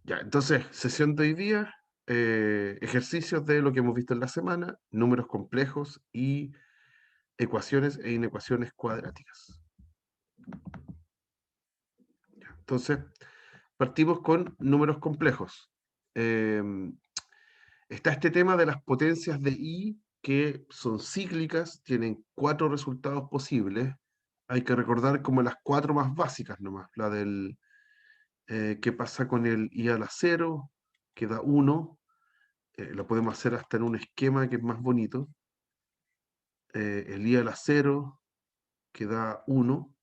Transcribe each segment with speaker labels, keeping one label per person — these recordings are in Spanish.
Speaker 1: Ya, entonces, sesión de hoy día, ejercicios de lo que hemos visto en la semana, números complejos y ecuaciones e inecuaciones cuadráticas. Ya, entonces, partimos con números complejos. Em, Está este tema de las potencias de i que son cíclicas, tienen 4 resultados posibles. Hay que recordar como las 4 más básicas nomás, la del qué pasa con el i a la 0, que da 1. Lo podemos hacer hasta en un esquema que es más bonito. El i a la 0 que da 1,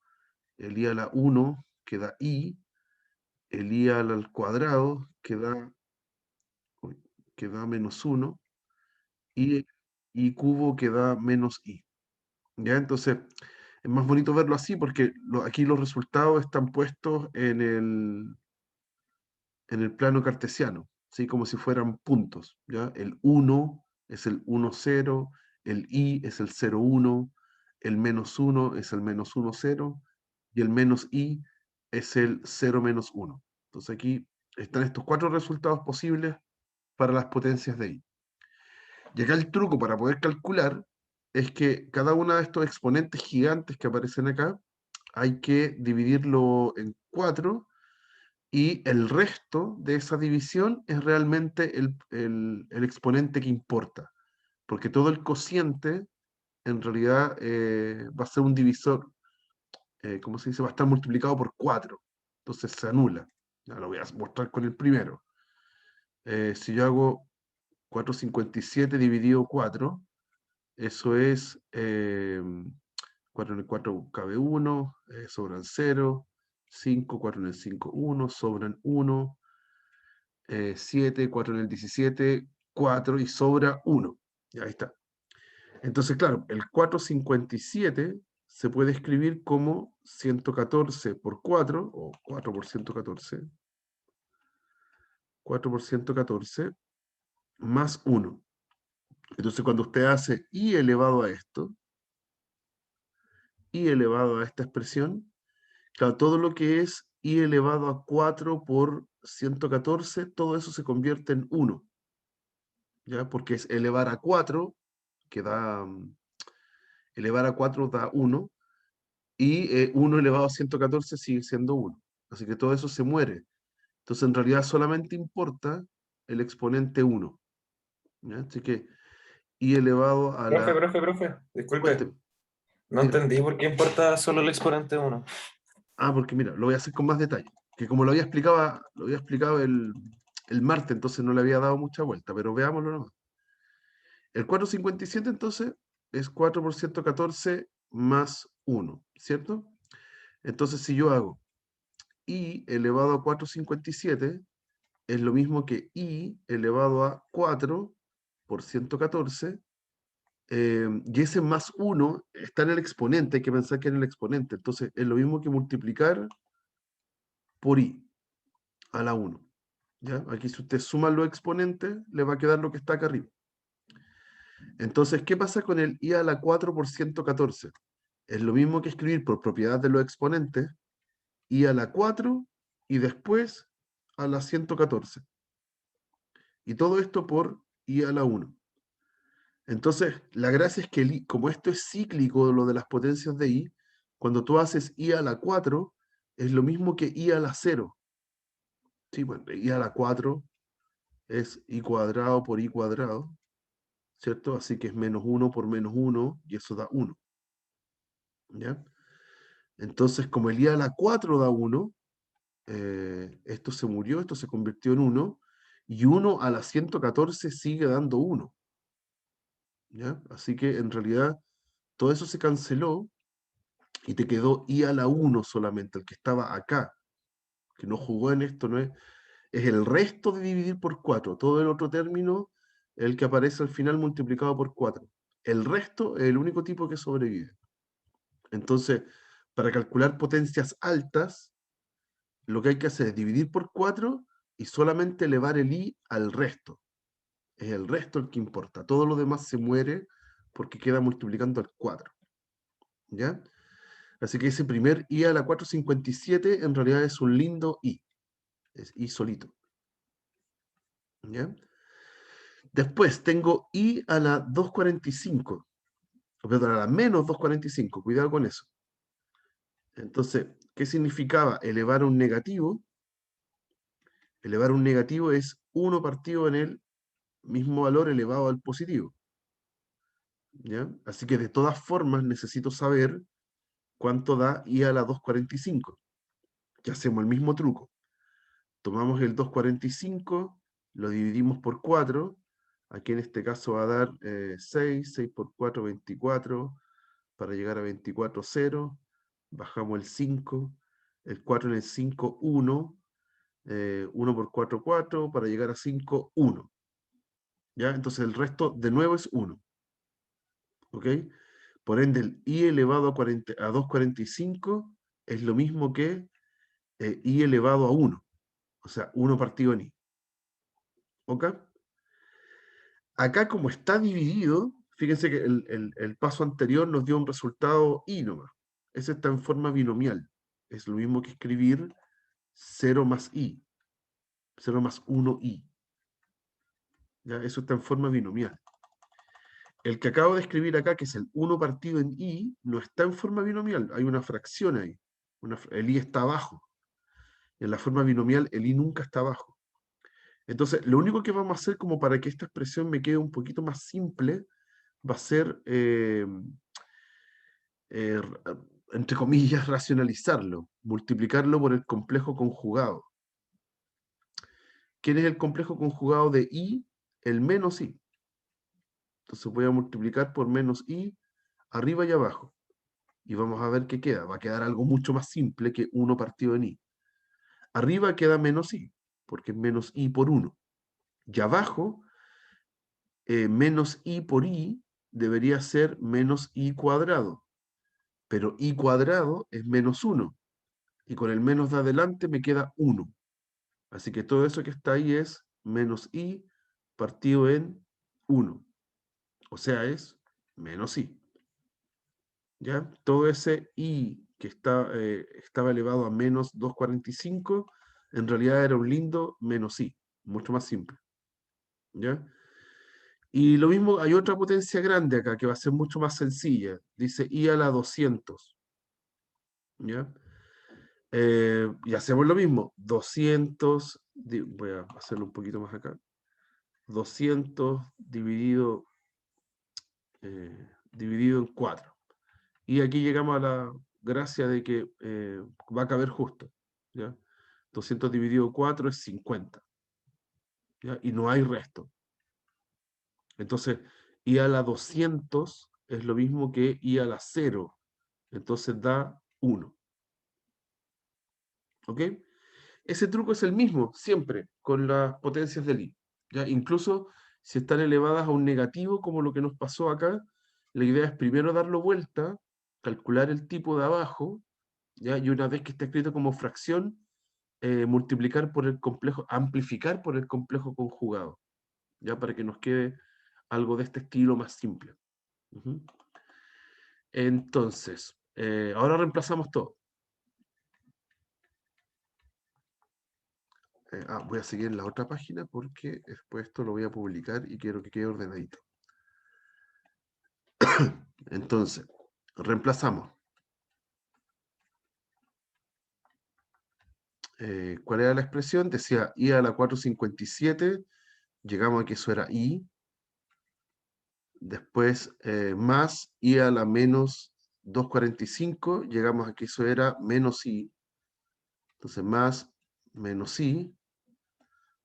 Speaker 1: el i a la 1 que da i, el i al cuadrado uy, que da -1 y i cubo que da -i. ¿Ya? Entonces, es más bonito verlo así porque aquí los resultados están puestos en el plano cartesiano, ¿sí? Como si fueran puntos, ¿ya? El 1 es el 1, 0, el i es el 0, 1, el -1 es el -1, 0, y el -i es el 0, -1. Entonces aquí están estos 4 resultados posibles para las potencias de i. Y acá el truco para poder calcular es que cada uno de estos exponentes gigantes que aparecen acá hay que dividirlo en 4 y el resto de esa división es realmente el exponente que importa, porque todo el cociente en realidad va a ser un divisor, ¿cómo se dice? Va a estar multiplicado por 4, entonces se anula. Ya lo voy a mostrar con el primero. Si yo hago 457 dividido 4, eso es 4 en el 4 cabe 1, sobran 0, 5, 4 en el 5, 1, sobran 1, 7, 4 en el 17, 4 y sobra 1. Ya ahí está. Entonces, claro, el 457 se puede escribir como 114 por 4, o 4 por 114, 4 por 114, más 1. Entonces, cuando usted hace i elevado a esto, i elevado a esta expresión, claro, todo lo que es i elevado a 4 por 114, todo eso se convierte en 1, ¿ya? Porque es elevar a 4, que da, elevar a 4 da 1, y 1 elevado a 114 sigue siendo 1. Así que todo eso se muere. Entonces, en realidad solamente importa el exponente 1, ¿ya? Así que i elevado a la...
Speaker 2: Profe, disculpe,
Speaker 1: Cuénteme,
Speaker 2: no
Speaker 1: dígame.
Speaker 2: entendí por qué importa solo el exponente uno.
Speaker 1: Porque mira, lo voy a hacer con más detalle. Que como lo había explicado el martes, entonces no le había dado mucha vuelta, pero veámoslo nomás. El 457 entonces es 4 por 114 más 1, ¿cierto? Entonces si yo hago i elevado a 457 es lo mismo que i elevado a 4 por 114, y ese más 1 está en el exponente, hay que pensar que en el exponente, entonces es lo mismo que multiplicar por i a la 1. ¿Ya? Aquí si usted suma los exponentes, le va a quedar lo que está acá arriba. Entonces, ¿qué pasa con el i a la 4 por 114? Es lo mismo que escribir por propiedad de los exponentes, i a la 4 y después a la 114. Y todo esto por i a la 1. Entonces, la gracia es que como esto es cíclico, lo de las potencias de i, cuando tú haces i a la 4, es lo mismo que i a la 0. Sí, bueno, i a la 4 es i cuadrado por i cuadrado, ¿cierto? Así que es -1 por -1 y eso da 1, ¿ya? Entonces, como el i a la 4 da 1, esto se murió, esto se convirtió en 1, y 1 a la 114 sigue dando 1, ¿ya? Así que en realidad todo eso se canceló y te quedó i a la 1 solamente, el que estaba acá, que no jugó en esto, no es el resto de dividir por 4. Todo el otro término es el que aparece al final multiplicado por 4. El resto es el único tipo que sobrevive. Entonces, para calcular potencias altas, lo que hay que hacer es dividir por 4 y solamente elevar el i al resto. Es el resto el que importa. Todo lo demás se muere porque queda multiplicando al 4. ¿Ya? Así que ese primer i a la 457 en realidad es un lindo i. Es i solito. ¿Ya? Después tengo i a la 245, perdón, a la menos 245, cuidado con eso. Entonces, ¿qué significaba elevar un negativo? Elevar un negativo es 1 partido en el mismo valor elevado al positivo. ¿Ya? Así que de todas formas necesito saber cuánto da i a la 245. Que hacemos el mismo truco. Tomamos el 245, lo dividimos por 4. Aquí en este caso va a dar 6, 6 por 4, 24. Para llegar a 24, 0. Bajamos el 5. El 4 en el 5, 1. 1 por 4, 4. Para llegar a 5, 1. ¿Ya? Entonces el resto de nuevo es 1. ¿Ok? Por ende, el i elevado a 245 es lo mismo que i elevado a 1. O sea, 1 partido en i. ¿Ok? Acá como está dividido, fíjense que el paso anterior nos dio un resultado i nomás. Ese está en forma binomial. Es lo mismo que escribir 0 más i. 0 más 1i. ¿Ya? Eso está en forma binomial. El que acabo de escribir acá, que es el 1 partido en i, no está en forma binomial. Hay una fracción ahí. El i está abajo. En la forma binomial, el i nunca está abajo. Entonces, lo único que vamos a hacer como para que esta expresión me quede un poquito más simple, va a ser, eh, entre comillas, racionalizarlo, multiplicarlo por el complejo conjugado. ¿Quién es el complejo conjugado de i? El menos i. Entonces voy a multiplicar por menos i arriba y abajo. Y vamos a ver qué queda. Va a quedar algo mucho más simple que 1 partido en i. Arriba queda menos i, porque es menos i por 1. Y abajo, menos i por i debería ser menos i cuadrado. Pero i cuadrado es menos 1. Y con el menos de adelante me queda 1. Así que todo eso que está ahí es menos i partido en 1. O sea, es menos i. ¿Ya? Todo ese i que estaba elevado a menos 245, en realidad era un lindo menos i, mucho más simple. ¿Ya? Y lo mismo, hay otra potencia grande acá que va a ser mucho más sencilla. Dice i a la 200. ¿Ya? Y hacemos lo mismo. 200, voy a hacerlo un poquito más acá. 200 dividido en 4. Y aquí llegamos a la gracia de que va a caber justo. ¿Ya? 200 dividido 4 es 50. ¿Ya? Y no hay resto. Entonces, i a la 200 es lo mismo que i a la 0. Entonces da 1. ¿Ok? Ese truco es el mismo siempre con las potencias del i. ¿Ya? Incluso si están elevadas a un negativo, como lo que nos pasó acá, la idea es primero darlo vuelta, calcular el tipo de abajo, ¿ya? Y una vez que está escrito como fracción, multiplicar por el complejo, amplificar por el complejo conjugado, ¿ya? Para que nos quede algo de este estilo más simple. Ujú. Entonces, ahora reemplazamos todo. Voy a seguir en la otra página porque después esto lo voy a publicar y quiero que quede ordenadito. Entonces, reemplazamos. ¿Cuál era la expresión? Decía i a la 457, llegamos a que eso era i, después más i a la menos 245, llegamos a que eso era menos i, entonces más menos i,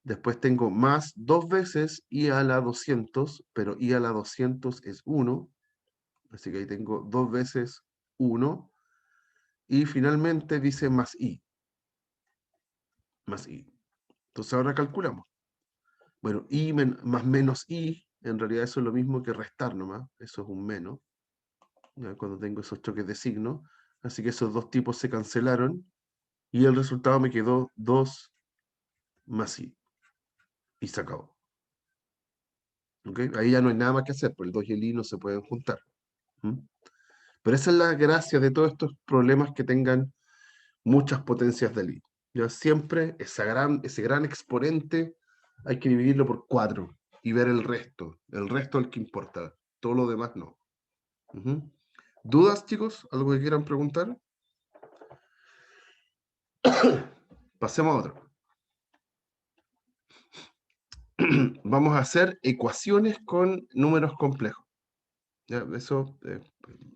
Speaker 1: después tengo más dos veces i a la 200, pero i a la 200 es 1, así que ahí tengo dos veces 1, y finalmente dice más i, más i. Entonces ahora calculamos. Bueno, i más menos i, en realidad eso es lo mismo que restar nomás, eso es un menos, ¿ya? Cuando tengo esos choques de signo, así que esos dos tipos se cancelaron, y el resultado me quedó 2 más i, y se acabó. ¿Ok? Ahí ya no hay nada más que hacer, porque el 2 y el i no se pueden juntar. ¿Mm? Pero esa es la gracia de todos estos problemas que tengan muchas potencias del i. Ya siempre ese gran exponente hay que dividirlo por 4 y ver el resto. El resto es el que importa. Todo lo demás no. ¿Dudas, chicos? ¿Algo que quieran preguntar? Pasemos a otro. Vamos a hacer ecuaciones con números complejos. ¿Ya? Eso es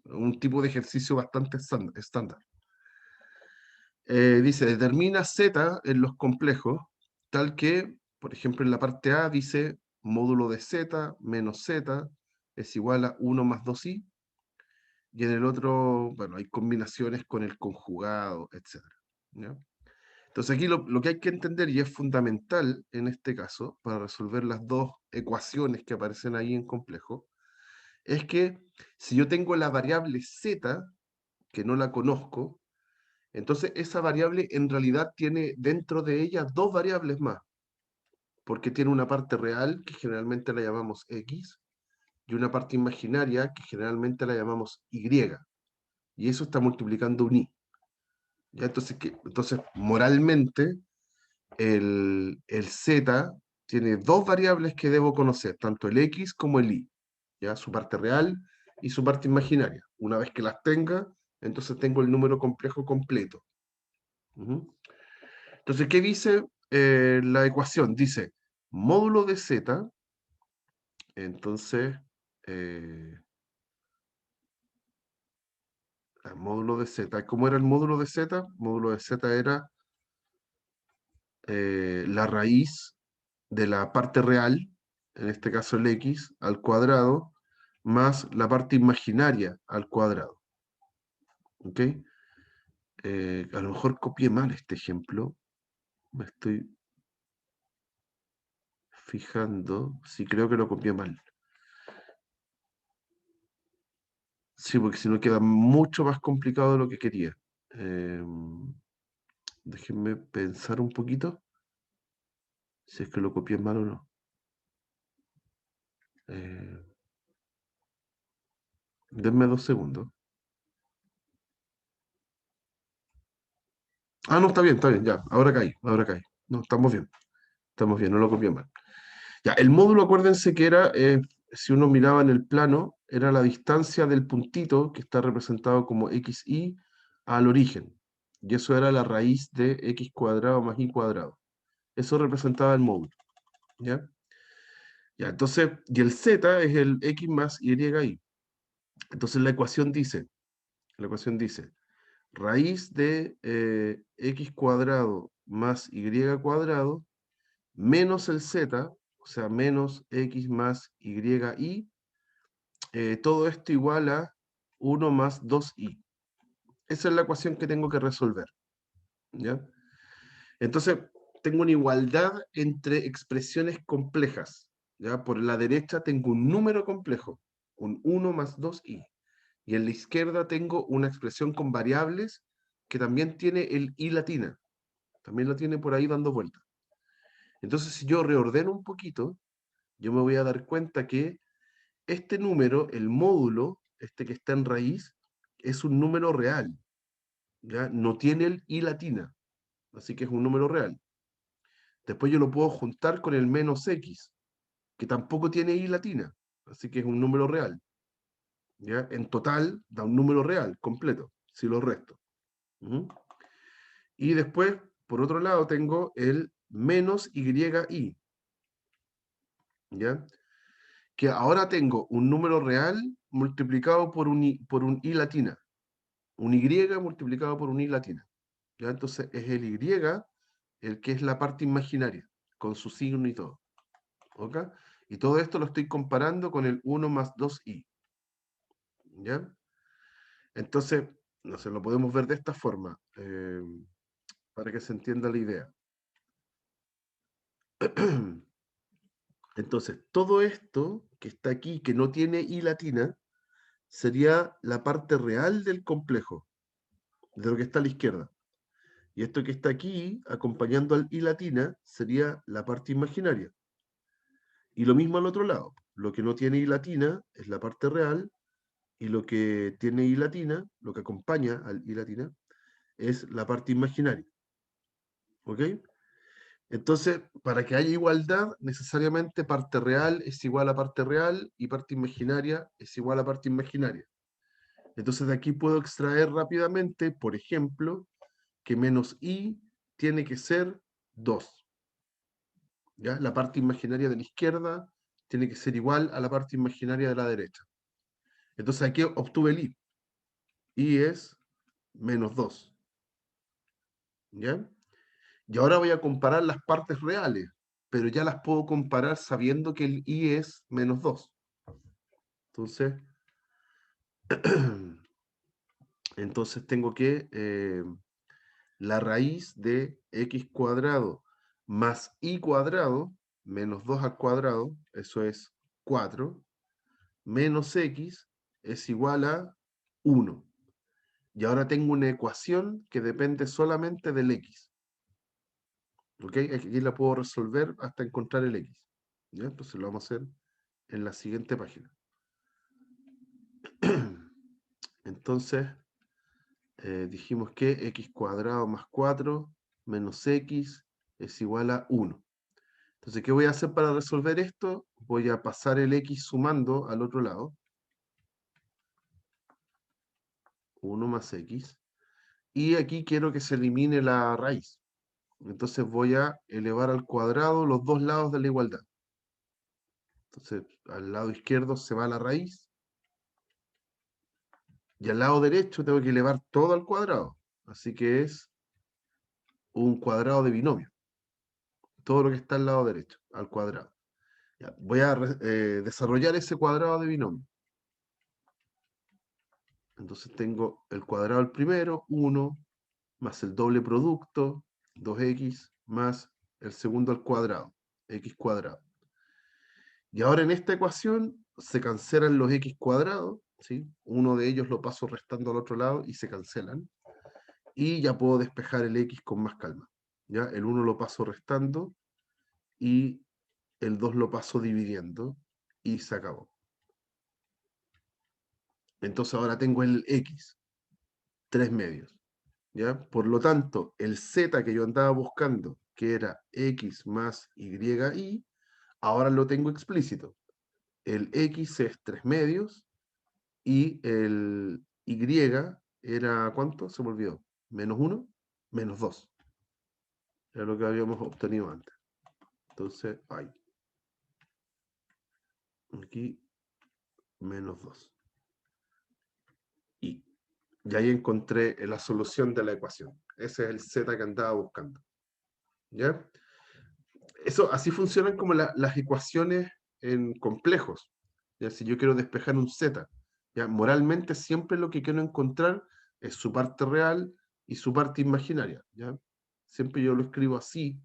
Speaker 1: un tipo de ejercicio bastante estándar. Dice, determina z en los complejos, tal que, por ejemplo, en la parte A dice módulo de z menos z es igual a 1 más 2i, y en el otro, bueno, hay combinaciones con el conjugado, etc. ¿Ya? Entonces aquí lo que hay que entender, y es fundamental en este caso, para resolver las dos ecuaciones que aparecen ahí en complejo, es que si yo tengo la variable z, que no la conozco, entonces esa variable en realidad tiene dentro de ella dos variables más, porque tiene una parte real, que generalmente la llamamos x, y una parte imaginaria, que generalmente la llamamos y, y eso está multiplicando un i. ¿Ya? Entonces, moralmente, el z tiene dos variables que debo conocer, tanto el x como el y, ¿ya? Su parte real y su parte imaginaria. Una vez que las tenga, entonces tengo el número complejo completo. Entonces, ¿qué dice la ecuación? Dice módulo de z, entonces, el módulo de z, ¿cómo era el módulo de z? El módulo de z era la raíz de la parte real, en este caso el x, al cuadrado, más la parte imaginaria al cuadrado. ¿Ok? A lo mejor copié mal este ejemplo. Me estoy fijando. Sí, creo que lo copié mal. Sí, porque si no queda mucho más complicado de lo que quería. Déjenme pensar un poquito. Si es que lo copié mal o no. Eh, Denme 2 segundos. Ah, no, está bien, ya. Ahora caí, ahora caí. No, estamos bien, no lo copié mal. Ya, el módulo, acuérdense que era, si uno miraba en el plano, era la distancia del puntito, que está representado como xy, al origen. Y eso era la raíz de x cuadrado más y cuadrado. Eso representaba el módulo. ¿Ya? Ya, entonces, y el z es el x más y. Entonces la ecuación dice, raíz de x cuadrado más y cuadrado menos el z, o sea, menos x más y, todo esto igual a 1 más 2i. Esa es la ecuación que tengo que resolver. ¿Ya? Entonces, tengo una igualdad entre expresiones complejas. ¿Ya? Por la derecha tengo un número complejo, un 1 más 2i. Y en la izquierda tengo una expresión con variables que también tiene el i latina. También la tiene por ahí dando vueltas. Entonces, si yo reordeno un poquito, yo me voy a dar cuenta que este número, el módulo, este que está en raíz, es un número real. ¿Ya? No tiene el i latina, así que es un número real. Después yo lo puedo juntar con el menos x, que tampoco tiene i latina, así que es un número real. ¿Ya? En total da un número real, completo, si lo resto. Y después, por otro lado, tengo el menos y, ¿ya? Que ahora tengo un número real multiplicado por un i latina. Un y multiplicado por un i latina. ¿Ya? Entonces es el y el que es la parte imaginaria, con su signo y todo. ¿Ok? Y todo esto lo estoy comparando con el 1 más 2i. ¿Ya? Entonces, no sé, lo podemos ver de esta forma, para que se entienda la idea. Entonces, todo esto que está aquí, que no tiene i latina, sería la parte real del complejo, de lo que está a la izquierda. Y esto que está aquí, acompañando al i latina, sería la parte imaginaria. Y lo mismo al otro lado. Lo que no tiene i latina es la parte real, y lo que tiene i latina, lo que acompaña al i latina, es la parte imaginaria. ¿Ok? Entonces, para que haya igualdad, necesariamente parte real es igual a parte real y parte imaginaria es igual a parte imaginaria. Entonces, de aquí puedo extraer rápidamente, por ejemplo, que menos i tiene que ser 2. ¿Ya? La parte imaginaria de la izquierda tiene que ser igual a la parte imaginaria de la derecha. Entonces, aquí obtuve el i. I es menos 2. ¿Ya? Y ahora voy a comparar las partes reales, pero ya las puedo comparar sabiendo que el i es menos 2. Entonces, entonces tengo que la raíz de x cuadrado más y cuadrado, menos 2 al cuadrado, eso es 4, menos x es igual a 1. Y ahora tengo una ecuación que depende solamente del x. ¿Ok? Aquí la puedo resolver hasta encontrar el x. ¿Ya? Entonces lo vamos a hacer en la siguiente página. Entonces, dijimos que x cuadrado más 4 menos x es igual a 1. Entonces, ¿qué voy a hacer para resolver esto? Voy a pasar el x sumando al otro lado. 1 más x. Y aquí quiero que se elimine la raíz. Entonces voy a elevar al cuadrado los dos lados de la igualdad. Entonces, al lado izquierdo se va la raíz. Y al lado derecho tengo que elevar todo al cuadrado. Así que es un cuadrado de binomio. Todo lo que está al lado derecho, al cuadrado. Ya, voy a desarrollar ese cuadrado de binomio. Entonces tengo el cuadrado al primero, 1, más el doble producto, 2x, más el segundo al cuadrado, x cuadrado. Y ahora en esta ecuación se cancelan los x cuadrados, ¿sí? Uno de ellos lo paso restando al otro lado y se cancelan. Y ya puedo despejar el x con más calma. ¿Ya? El 1 lo paso restando y el 2 lo paso dividiendo y se acabó. Entonces ahora tengo el x, 3 medios. ¿Ya? Por lo tanto, el z que yo andaba buscando, que era x más y, ahora lo tengo explícito. El x es 3 medios y el y era, ¿cuánto? Se me olvidó. ¿Menos 1? Menos 2. Era lo que habíamos obtenido antes. Entonces, aquí, menos 2. Y ahí encontré la solución de la ecuación. Ese es el z que andaba buscando. ¿Ya? Eso, así funcionan como las ecuaciones en complejos. ¿Ya? Si yo quiero despejar un z, ¿ya? Moralmente siempre lo que quiero encontrar es su parte real y su parte imaginaria. ¿Ya? Siempre yo lo escribo así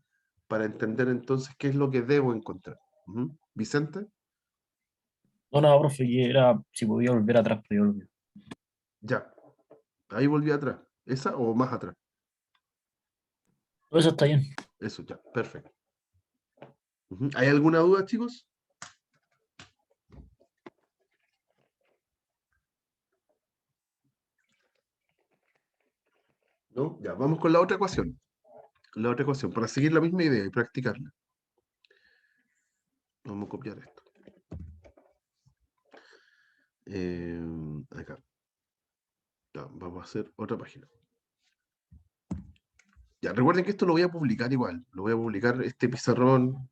Speaker 1: para entender entonces qué es lo que debo encontrar. ¿Vicente?
Speaker 3: No, no, profe, que era si podía volver atrás, pero yo lo olvidé.
Speaker 1: Ya. Ahí volví atrás. ¿Esa o más atrás?
Speaker 3: Todo eso está bien.
Speaker 1: Eso, ya. Perfecto. ¿Hay alguna duda, chicos? ¿No? Ya, vamos con la otra ecuación. La otra ecuación, para seguir la misma idea y practicarla. Vamos a copiar esto. Acá. Ya, vamos a hacer otra página. Ya, recuerden que esto lo voy a publicar igual. Lo voy a publicar este pizarrón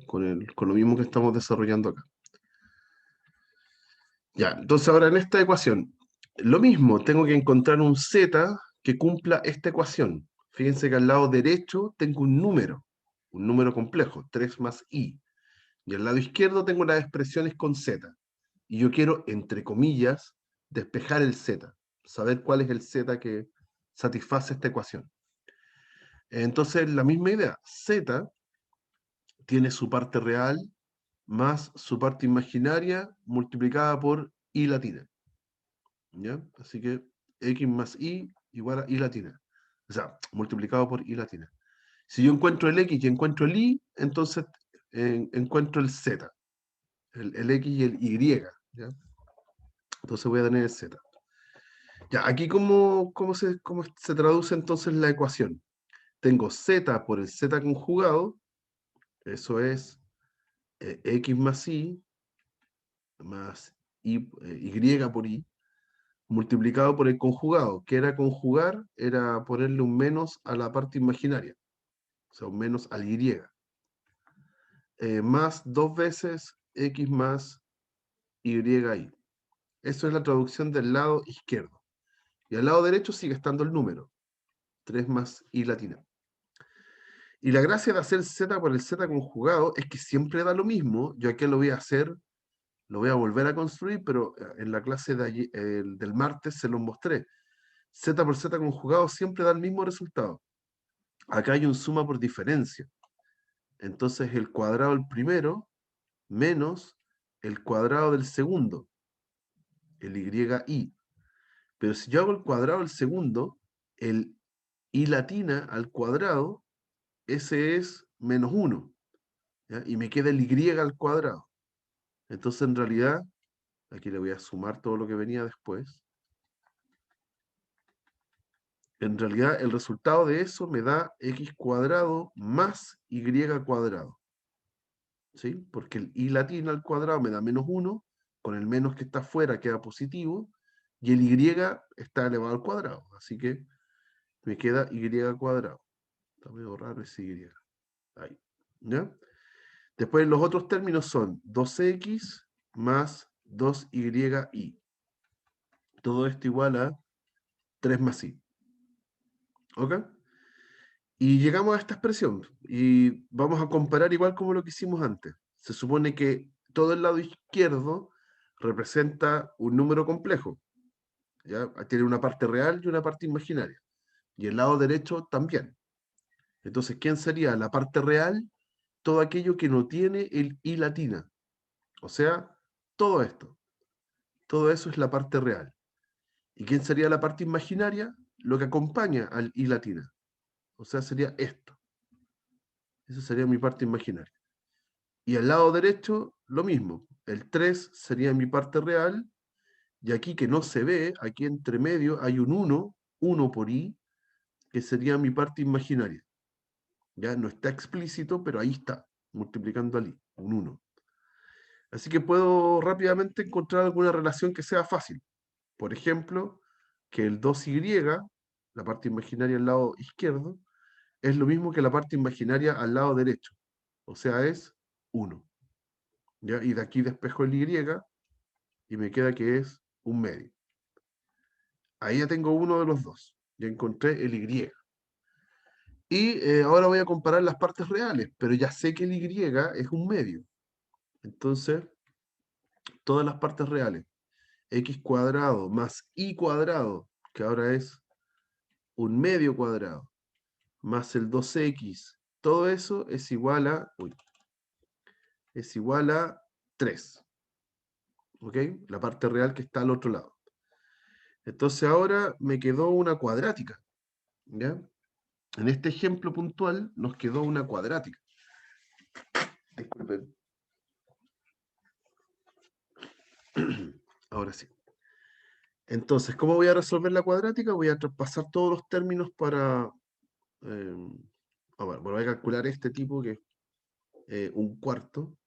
Speaker 1: con lo mismo que estamos desarrollando acá. Ya, entonces ahora en esta ecuación, lo mismo, tengo que encontrar un z que cumpla esta ecuación. Fíjense que al lado derecho tengo un número complejo, 3 más i. Y al lado izquierdo tengo las expresiones con z. Y yo quiero, entre comillas, despejar el z, saber cuál es el z que satisface esta ecuación. Entonces, la misma idea, z tiene su parte real más su parte imaginaria multiplicada por i latina. ¿Ya? Así que x más y igual a i latina. O sea, multiplicado por i latina. Si yo encuentro el x y encuentro el y, entonces encuentro el z, el x y el y. ¿Ya? Entonces voy a tener el z. Ya, aquí cómo se traduce entonces la ecuación. tengo z por el z conjugado, eso es x más y y por y, multiplicado por el conjugado. ¿Qué era conjugar? Era ponerle un menos a la parte imaginaria, o sea, un menos al y. Más 2 veces x más y. Eso es la traducción del lado izquierdo. Y al lado derecho sigue estando el número, 3 más y latina. Y la gracia de hacer z por el z conjugado es que siempre da lo mismo. Yo aquí lo voy a hacer, lo voy a volver a construir, pero en la clase del martes se los mostré. Z por z conjugado siempre da el mismo resultado. Acá hay un suma por diferencia. Entonces el cuadrado del primero menos el cuadrado del segundo, el y. Pero si yo hago el cuadrado del segundo, el y latina al cuadrado, ese es menos 1. ¿Ya? Y me queda el y al cuadrado. Entonces en realidad, aquí le voy a sumar todo lo que venía después. En realidad el resultado de eso me da x cuadrado más y cuadrado. ¿Sí? Porque el y latina al cuadrado me da menos 1, con el menos que está afuera queda positivo, y el y está elevado al cuadrado. Así que me queda y cuadrado. Está medio raro ese y. Ahí. ¿Ya? Después los otros términos son 2x más 2y. Todo esto igual a 3 más y. ¿Ok? Y llegamos a esta expresión y vamos a comparar igual como lo que hicimos antes. Se supone que todo el lado izquierdo representa un número complejo. ¿Ya? Tiene una parte real y una parte imaginaria. Y el lado derecho también. Entonces, ¿quién sería la parte real? Todo aquello que no tiene el i latina. O sea, todo esto. Todo eso es la parte real. ¿Y quién sería la parte imaginaria? Lo que acompaña al i latina. O sea, sería esto. Esa sería mi parte imaginaria. Y al lado derecho, lo mismo. El 3 sería mi parte real. Y aquí que no se ve, aquí entre medio hay un 1 por i, que sería mi parte imaginaria. Ya no está explícito, pero ahí está, multiplicando al i, un 1. Así que puedo rápidamente encontrar alguna relación que sea fácil. Por ejemplo, que el 2y, la parte imaginaria al lado izquierdo, es lo mismo que la parte imaginaria al lado derecho. O sea, es 1. ¿Ya? Y de aquí despejo el y me queda que es un medio. Ahí ya tengo uno de los dos. Ya encontré el y. Y ahora voy a comparar las partes reales, pero ya sé que el y es un medio. Entonces, todas las partes reales, x cuadrado más y cuadrado, que ahora es un medio cuadrado, más el 2x, todo eso es igual a, es igual a 3. ¿Ok? La parte real que está al otro lado. Entonces ahora me quedó una cuadrática. ¿Ya? En este ejemplo puntual nos quedó una cuadrática. Disculpen. Ahora sí. Entonces, ¿cómo voy a resolver la cuadrática? Voy a traspasar todos los términos para... voy a calcular este tipo que es un cuarto,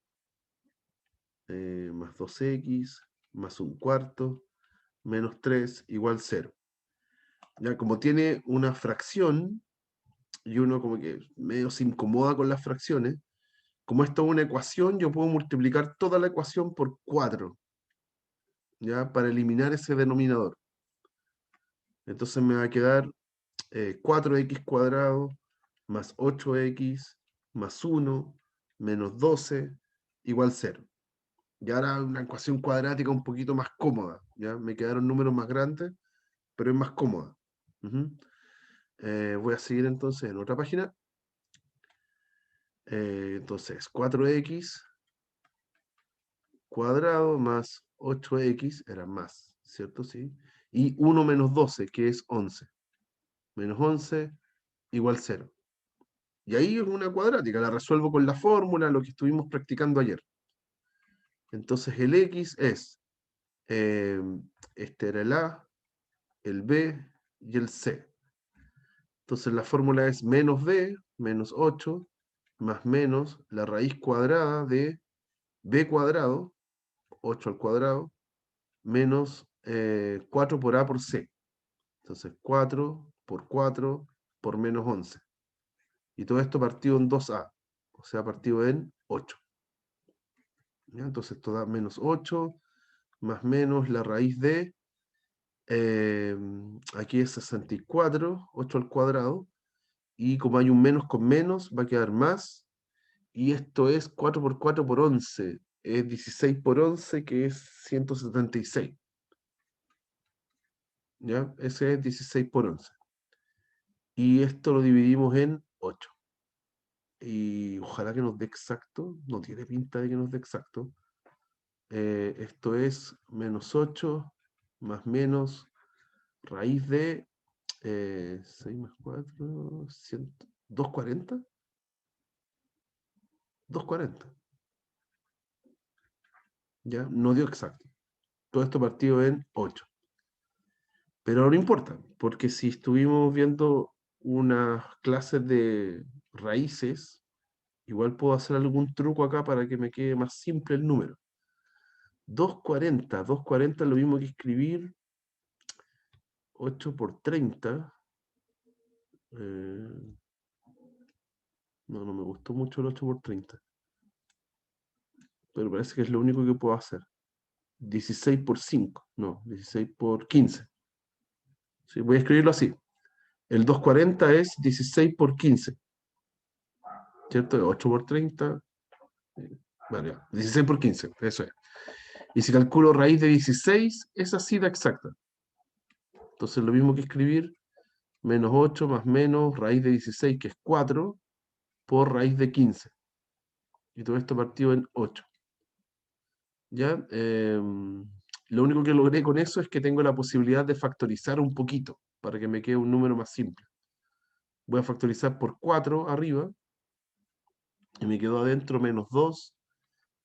Speaker 1: más 2x, más un cuarto, menos 3, igual 0. Ya, como tiene una fracción, y uno como que medio se incomoda con las fracciones, como esto es una ecuación, yo puedo multiplicar toda la ecuación por 4, ¿ya? Para eliminar ese denominador. Entonces me va a quedar 4x cuadrado más 8x más 1 menos 12 igual 0. Y ahora una ecuación cuadrática un poquito más cómoda. ¿Ya? Me quedaron números más grandes, pero es más cómoda. Voy a seguir entonces en otra página. Entonces, 4x cuadrado más 8x, era más, ¿cierto? Sí. Y 1 menos 12, que es 11. Menos 11 igual 0. Y ahí es una cuadrática, la resuelvo con la fórmula, lo que estuvimos practicando ayer. Entonces el x es, este era el a, el b y el c. Entonces la fórmula es menos b, menos 8, más menos la raíz cuadrada de b cuadrado, 8 al cuadrado, menos 4 por a por c. Entonces 4 por 4 por menos 11. Y todo esto partido en 2a, o sea, partido en 8. ¿Ya? Entonces esto da menos 8, más menos la raíz de, aquí es 64, 8 al cuadrado, y como hay un menos con menos, va a quedar más, y esto es 4 por 4 por 11, es 16 por 11, que es 176. ¿Ya? Ese es 16 por 11. Y esto lo dividimos en 8. Y ojalá que nos dé exacto, no tiene pinta de que nos dé exacto. Esto es menos 8 más menos raíz de 6 más 4, 240. 240. ¿Ya? No dio exacto. Todo esto partido en 8. Pero no importa, porque si estuvimos viendo unas clases de raíces, igual puedo hacer algún truco acá para que me quede más simple el número. 240 es lo mismo que escribir 8 por 30. No me gustó mucho el 8 por 30. Pero parece que es lo único que puedo hacer. 16 por 5. No, 16 por 15. Sí, voy a escribirlo así. El 240 es 16 por 15. ¿Cierto? 8 por 30. Vale, 16 por 15. Eso es. Y si calculo raíz de 16, es así de exacta. Entonces lo mismo que escribir menos 8 más menos raíz de 16, que es 4, por raíz de 15. Y todo esto partido en 8. ¿Ya? Lo único que logré con eso es que tengo la posibilidad de factorizar un poquito, para que me quede un número más simple. Voy a factorizar por 4 arriba, y me quedó adentro menos 2,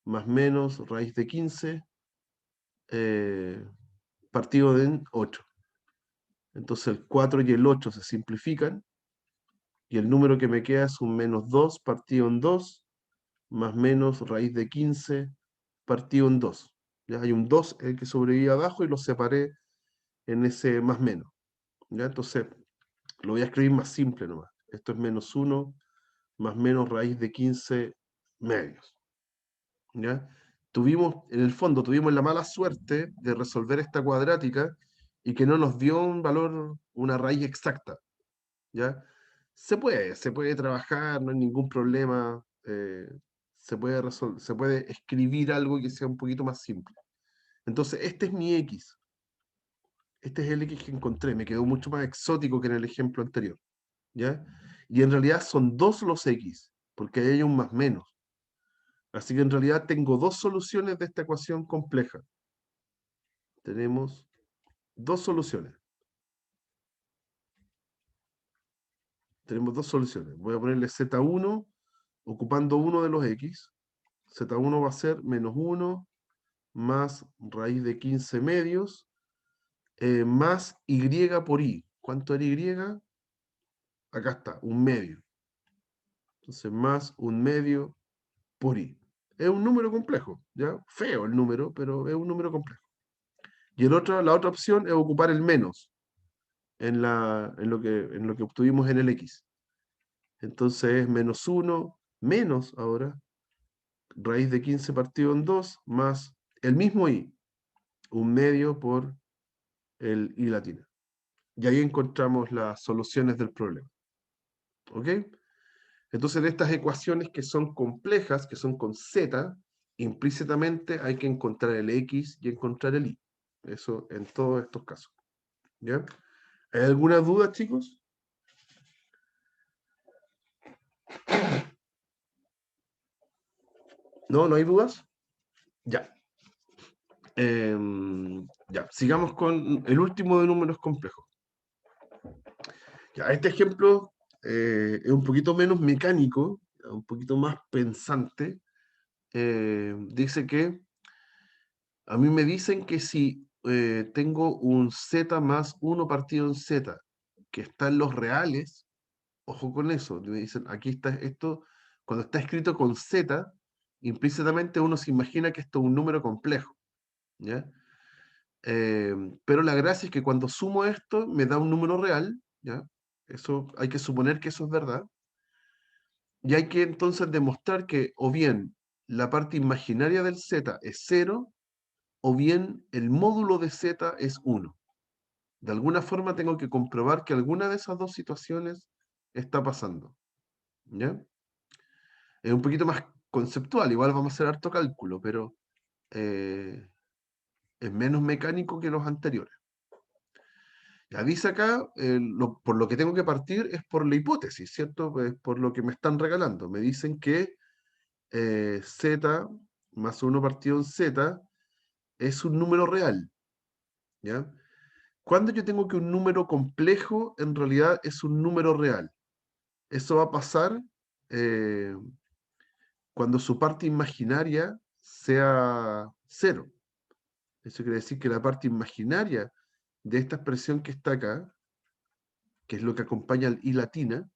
Speaker 1: más menos raíz de 15, partido en 8. Entonces el 4 y el 8 se simplifican, y el número que me queda es un menos 2 partido en 2, más menos raíz de 15 partido en 2. Ya hay un 2 que sobrevive abajo y lo separé en ese más menos. ¿Ya? Entonces lo voy a escribir más simple nomás. Esto es menos 1 más menos raíz de 15 medios. ¿Ya? En el fondo, tuvimos la mala suerte de resolver esta cuadrática y que no nos dio un valor, una raíz exacta. ¿Ya? Se puede trabajar, no hay ningún problema. Se puede escribir algo que sea un poquito más simple. Entonces, este es mi X. Este es el X que encontré. Me quedó mucho más exótico que en el ejemplo anterior. ¿Ya? Y en realidad son dos los X, porque ahí hay un más menos. Así que en realidad tengo dos soluciones de esta ecuación compleja. Tenemos dos soluciones. Tenemos dos soluciones. Voy a ponerle Z1 ocupando uno de los X. Z1 va a ser menos 1 más raíz de 15 medios más Y por I. ¿Cuánto era Y? Acá está, un medio. Entonces, más un medio por I. Es un número complejo, ¿ya? Feo el número, pero es un número complejo. Y la otra opción es ocupar el menos en lo que obtuvimos en el X. Entonces es menos 1, menos ahora, raíz de 15 partido en 2, más el mismo I, un medio por el I latina. Y ahí encontramos las soluciones del problema. ¿Ok? Entonces, en estas ecuaciones que son complejas, que son con z, implícitamente hay que encontrar el x y encontrar el y. Eso en todos estos casos. ¿Ya? ¿Hay alguna duda, chicos? ¿No? ¿No hay dudas? Ya. Ya, sigamos con el último de números complejos. Ya, este ejemplo es un poquito menos mecánico, un poquito más pensante. Dice que a mí me dicen que si tengo un z más 1 partido en z, que está en los reales, Ojo con eso. Me dicen, aquí está esto, cuando está escrito con Z, implícitamente uno se imagina que esto es un número complejo, ¿ya? Pero la gracia es que cuando sumo esto, me da un número real, ¿ya? Eso hay que suponer que eso es verdad. Y hay que entonces demostrar que o bien la parte imaginaria del Z es 0, o bien el módulo de Z es 1. De alguna forma tengo que comprobar que alguna de esas dos situaciones está pasando, ¿ya? Es un poquito más conceptual, igual vamos a hacer harto cálculo, pero eh, es menos mecánico que los anteriores. Ya dice acá, por lo que tengo que partir es por la hipótesis, ¿cierto? Pues por lo que me están regalando. Me dicen que Z más 1 partido en Z es un número real, ¿ya? Cuando yo tengo que un número complejo en realidad es un número real. Eso va a pasar eh, cuando su parte imaginaria sea 0. Eso quiere decir que la parte imaginaria de esta expresión que está acá, que es lo que acompaña al i latina,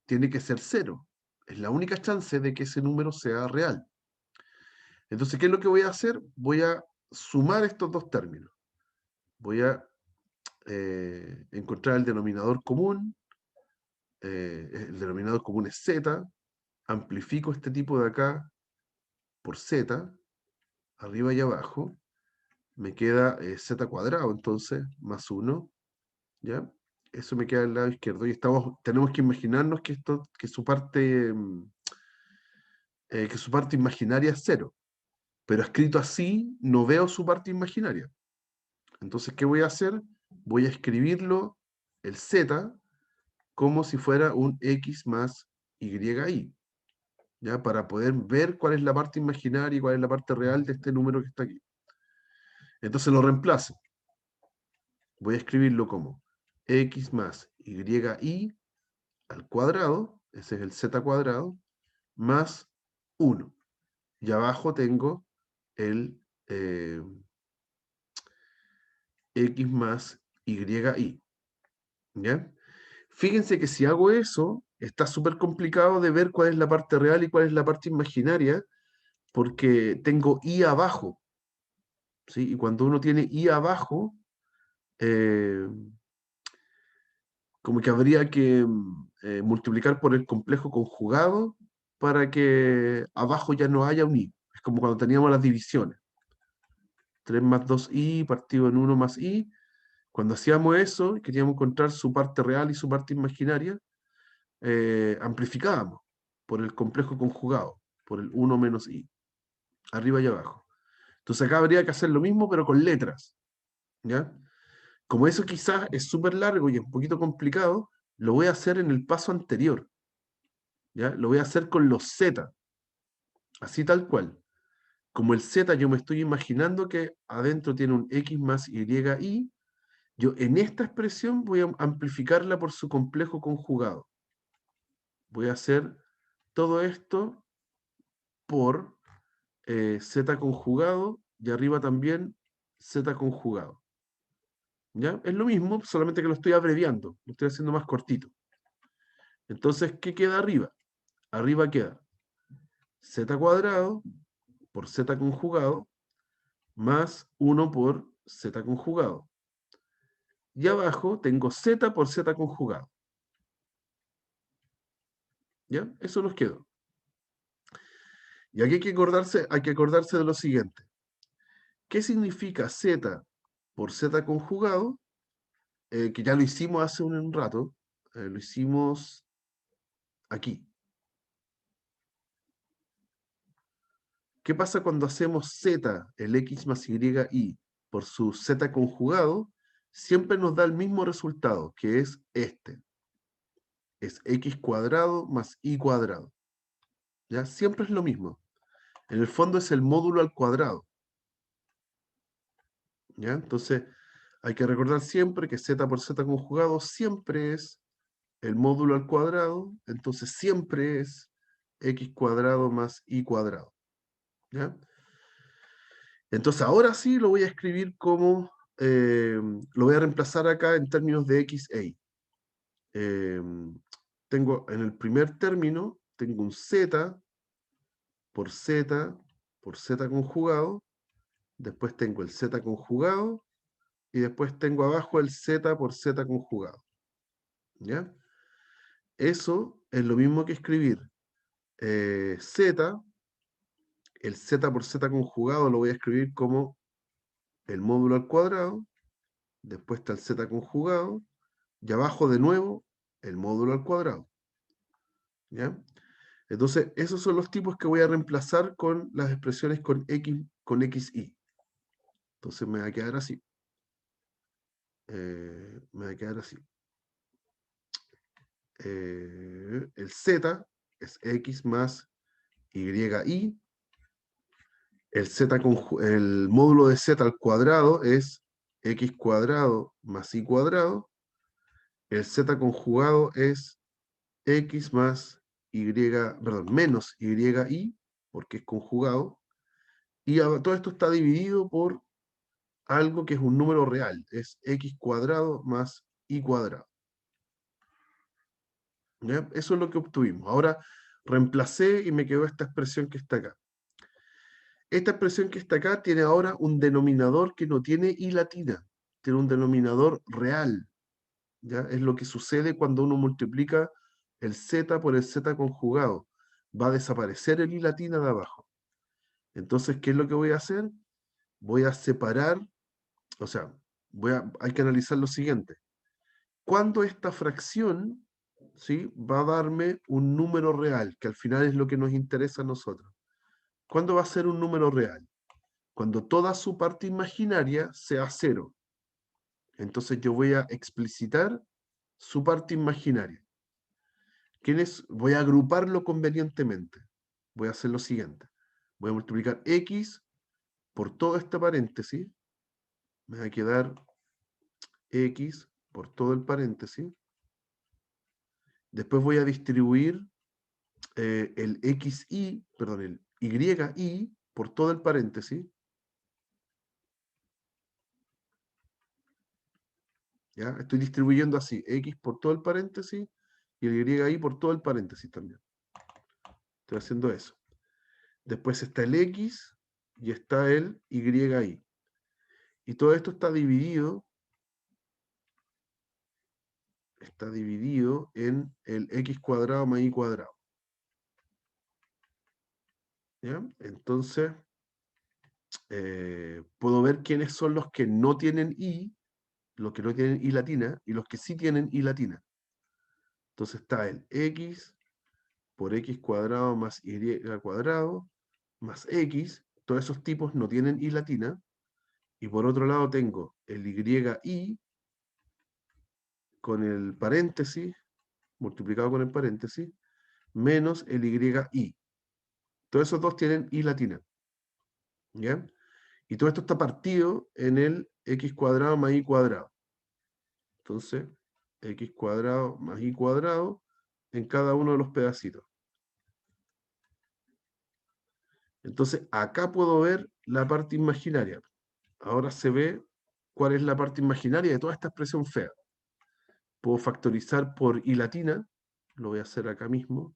Speaker 1: tiene que ser 0. Es la única chance de que ese número sea real. Entonces, ¿qué es lo que voy a hacer? Voy a sumar estos dos términos. Voy a encontrar el denominador común. El denominador común es z. Amplifico este tipo de acá por z, arriba y abajo. Me queda z cuadrado, entonces, más 1. ¿Ya? Eso me queda del lado izquierdo. Y tenemos que imaginarnos que su parte imaginaria es 0. Pero escrito así, no veo su parte imaginaria. Entonces, ¿qué voy a hacer? Voy a escribirlo, el z, como si fuera un x más y, ¿ya? Para poder ver cuál es la parte imaginaria y cuál es la parte real de este número que está aquí. Entonces lo reemplazo. Voy a escribirlo como x más y al cuadrado, ese es el z cuadrado, más 1. Y abajo tengo el x más y. ¿Ya? Fíjense que si hago eso, está súper complicado de ver cuál es la parte real y cuál es la parte imaginaria, porque tengo i abajo, ¿sí? Y cuando uno tiene i abajo, eh, como que habría que multiplicar por el complejo conjugado para que abajo ya no haya un i. Es como cuando teníamos las divisiones. 3 más 2i partido en 1 más i. Cuando hacíamos eso, queríamos encontrar su parte real y su parte imaginaria, amplificábamos por el complejo conjugado, por el 1 menos i, arriba y abajo. Entonces acá habría que hacer lo mismo, pero con letras, ¿ya? Como eso quizás es súper largo y es un poquito complicado, lo voy a hacer en el paso anterior, ¿ya? Lo voy a hacer con los z, así tal cual. Como el z yo me estoy imaginando que adentro tiene un x más y, yo en esta expresión voy a amplificarla por su complejo conjugado. Voy a hacer todo esto por z conjugado y arriba también z conjugado. ¿Ya? Es lo mismo, solamente que lo estoy abreviando, lo estoy haciendo más cortito. Entonces, ¿qué queda arriba? Arriba queda z cuadrado por z conjugado más 1 por z conjugado. Y abajo tengo z por z conjugado. ¿Ya? Eso nos quedó. Y aquí hay que acordarse de lo siguiente. ¿Qué significa z por z conjugado? Que ya lo hicimos hace un rato. Lo hicimos aquí. ¿Qué pasa cuando hacemos z, el x más y, por su z conjugado? Siempre nos da el mismo resultado, que es este. Es x cuadrado más y cuadrado. ¿Ya? Siempre es lo mismo. En el fondo es el módulo al cuadrado. ¿Ya? Entonces, hay que recordar siempre que z por z conjugado siempre es el módulo al cuadrado, entonces siempre es x cuadrado más y cuadrado. ¿Ya? Entonces, ahora sí lo voy a escribir como, lo voy a reemplazar acá en términos de x e y. tengo en el primer término, tengo un z por z por z conjugado, después tengo el z conjugado, y después tengo abajo el z por z conjugado. ¿Ya? Eso es lo mismo que escribir z, el z por z conjugado lo voy a escribir como el módulo al cuadrado, después está el z conjugado, y abajo de nuevo el módulo al cuadrado. ¿Ya? Entonces, esos son los tipos que voy a reemplazar con las expresiones con xy. Entonces me va a quedar así. Me va a quedar así. El z es x más y. El módulo de z al cuadrado es x cuadrado más y cuadrado. El z conjugado es x más menos y, porque es conjugado. Y todo esto está dividido por algo que es un número real. Es x cuadrado más y cuadrado. ¿Ya? Eso es lo que obtuvimos. Ahora reemplacé y me quedó esta expresión que está acá. Esta expresión que está acá tiene ahora un denominador que no tiene i latina. Tiene un denominador real. ¿Ya? Es lo que sucede cuando uno multiplica el z por el z conjugado. Va a desaparecer el i latina de abajo. Entonces, ¿qué es lo que voy a hacer? Voy a separar, o sea, hay que analizar lo siguiente. Cuando esta fracción, ¿sí?, va a darme un número real, que al final es lo que nos interesa a nosotros. ¿Cuándo va a ser un número real? Cuando toda su parte imaginaria sea 0. Entonces yo voy a explicitar su parte imaginaria. Voy a agruparlo convenientemente. Voy a hacer lo siguiente. Voy a multiplicar x por todo este paréntesis. Me va a quedar x por todo el paréntesis. Después voy a distribuir el y por todo el paréntesis. ¿Ya? Estoy distribuyendo así, x por todo el paréntesis y el y por todo el paréntesis también. Estoy haciendo eso. Después está el x y está el y. Y todo esto está dividido en el x cuadrado más y cuadrado. ¿Ya? Entonces, puedo ver quiénes son los que no tienen i, los que no tienen i latina, y los que sí tienen i latina. Entonces está el x por x cuadrado más y cuadrado más x. Todos esos tipos no tienen i latina. Y por otro lado tengo el y con el paréntesis, multiplicado con el paréntesis, menos el y. Todos esos dos tienen i latina. ¿Ya? Y todo esto está partido en el x cuadrado más y cuadrado. Entonces, x cuadrado más y cuadrado en cada uno de los pedacitos. Entonces, acá puedo ver la parte imaginaria. Ahora se ve cuál es la parte imaginaria de toda esta expresión fea. Puedo factorizar por i latina. Lo voy a hacer acá mismo.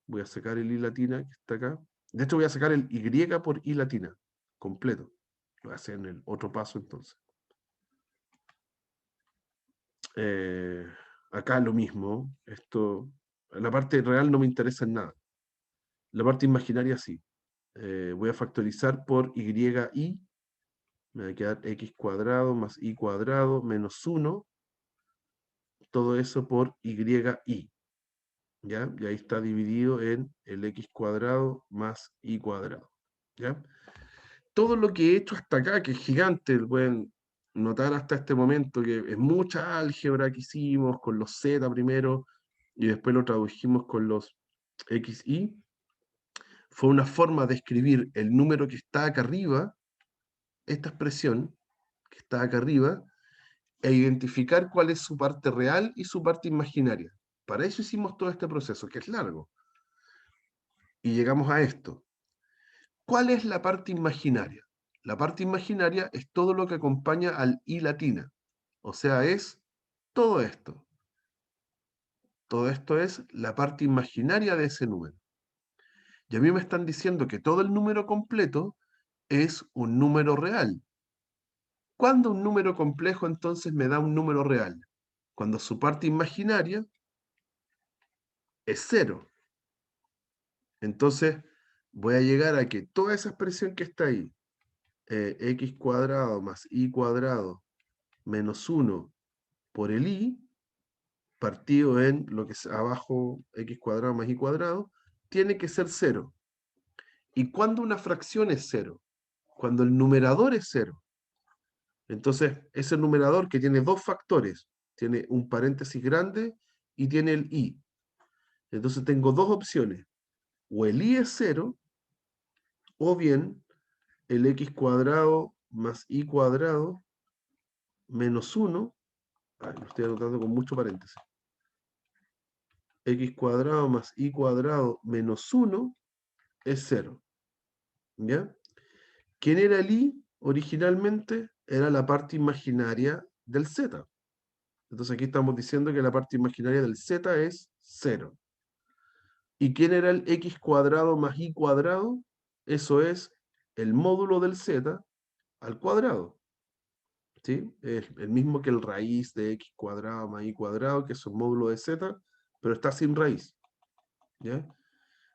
Speaker 1: Voy a sacar el i latina que está acá. De hecho, voy a sacar el y por i latina completo. Lo voy a hacer en el otro paso entonces. Acá lo mismo. La parte real no me interesa en nada. La parte imaginaria sí. Voy a factorizar por y. Me va a quedar x cuadrado más y cuadrado menos 1. Todo eso por y. ¿Ya? Y ahí está dividido en el x cuadrado más y cuadrado. ¿Ya? Todo lo que he hecho hasta acá, que es gigante, pueden notar hasta este momento que es mucha álgebra que hicimos con los z primero y después lo tradujimos con los xy, fue una forma de escribir el número que está acá arriba, esta expresión que está acá arriba, e identificar cuál es su parte real y su parte imaginaria. Para eso hicimos todo este proceso, que es largo. Y llegamos a esto. ¿Cuál es la parte imaginaria? La parte imaginaria es todo lo que acompaña al i latina. O sea, es todo esto. Todo esto es la parte imaginaria de ese número. Y a mí me están diciendo que todo el número completo es un número real. ¿Cuándo un número complejo entonces me da un número real? Cuando su parte imaginaria es 0. Entonces voy a llegar a que toda esa expresión que está ahí, x cuadrado más y cuadrado menos 1 por el y, partido en lo que es abajo x cuadrado más y cuadrado, tiene que ser 0. ¿Y cuándo una fracción es 0? Cuando el numerador es 0. Entonces, ese numerador que tiene dos factores, tiene un paréntesis grande y tiene el i. Entonces tengo dos opciones. O el i es 0, o bien el x cuadrado más y cuadrado menos 1, lo estoy anotando con mucho paréntesis, x cuadrado más y cuadrado menos 1 es 0. ¿Ya? ¿Quién era el i originalmente? Era la parte imaginaria del z. Entonces aquí estamos diciendo que la parte imaginaria del z es 0. ¿Y quién era el x cuadrado más y cuadrado? Eso es el módulo del z al cuadrado. ¿Sí? Es el mismo que el raíz de x cuadrado más y cuadrado, que es un módulo de z, pero está sin raíz. ¿Ya?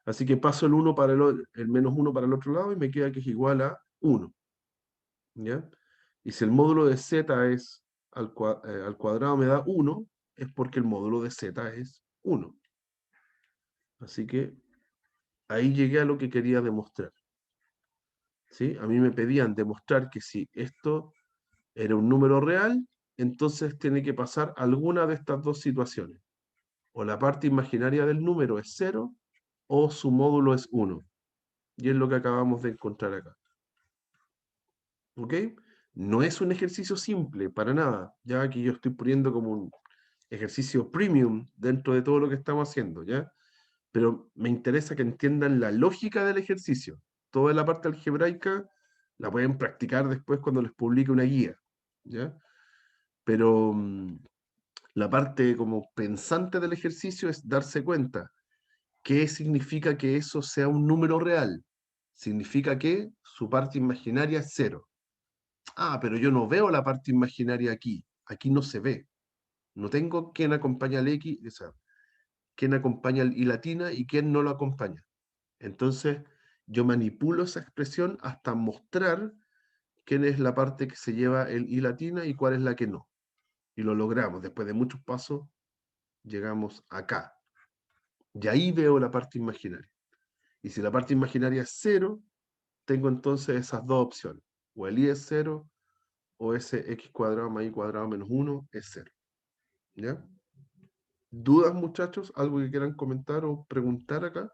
Speaker 1: Así que paso el menos 1 para el otro lado y me queda que es igual a 1. ¿Ya? Y si el módulo de z es al cuadrado me da 1, es porque el módulo de z es 1. Así que ahí llegué a lo que quería demostrar. ¿Sí? A mí me pedían demostrar que si esto era un número real, entonces tiene que pasar alguna de estas dos situaciones. O la parte imaginaria del número es 0, o su módulo es 1. Y es lo que acabamos de encontrar acá. ¿Ok? No es un ejercicio simple, para nada. Ya aquí yo estoy poniendo como un ejercicio premium dentro de todo lo que estamos haciendo, ¿ya? Pero me interesa que entiendan la lógica del ejercicio. Toda la parte algebraica la pueden practicar después cuando les publique una guía, ¿ya? Pero la parte como pensante del ejercicio es darse cuenta qué significa que eso sea un número real. Significa que su parte imaginaria es 0. Ah, pero yo no veo la parte imaginaria aquí. Aquí no se ve. No tengo quién acompaña al X, o sea, quién acompaña al I latina y quién no lo acompaña. Entonces, yo manipulo esa expresión hasta mostrar quién es la parte que se lleva el I latina y cuál es la que no. Y lo logramos. Después de muchos pasos, llegamos acá. Y ahí veo la parte imaginaria. Y si la parte imaginaria es 0, tengo entonces esas dos opciones. O el I es 0, o ese x cuadrado más y cuadrado menos 1 es 0. ¿Ya? ¿Dudas, muchachos? ¿Algo que quieran comentar o preguntar acá?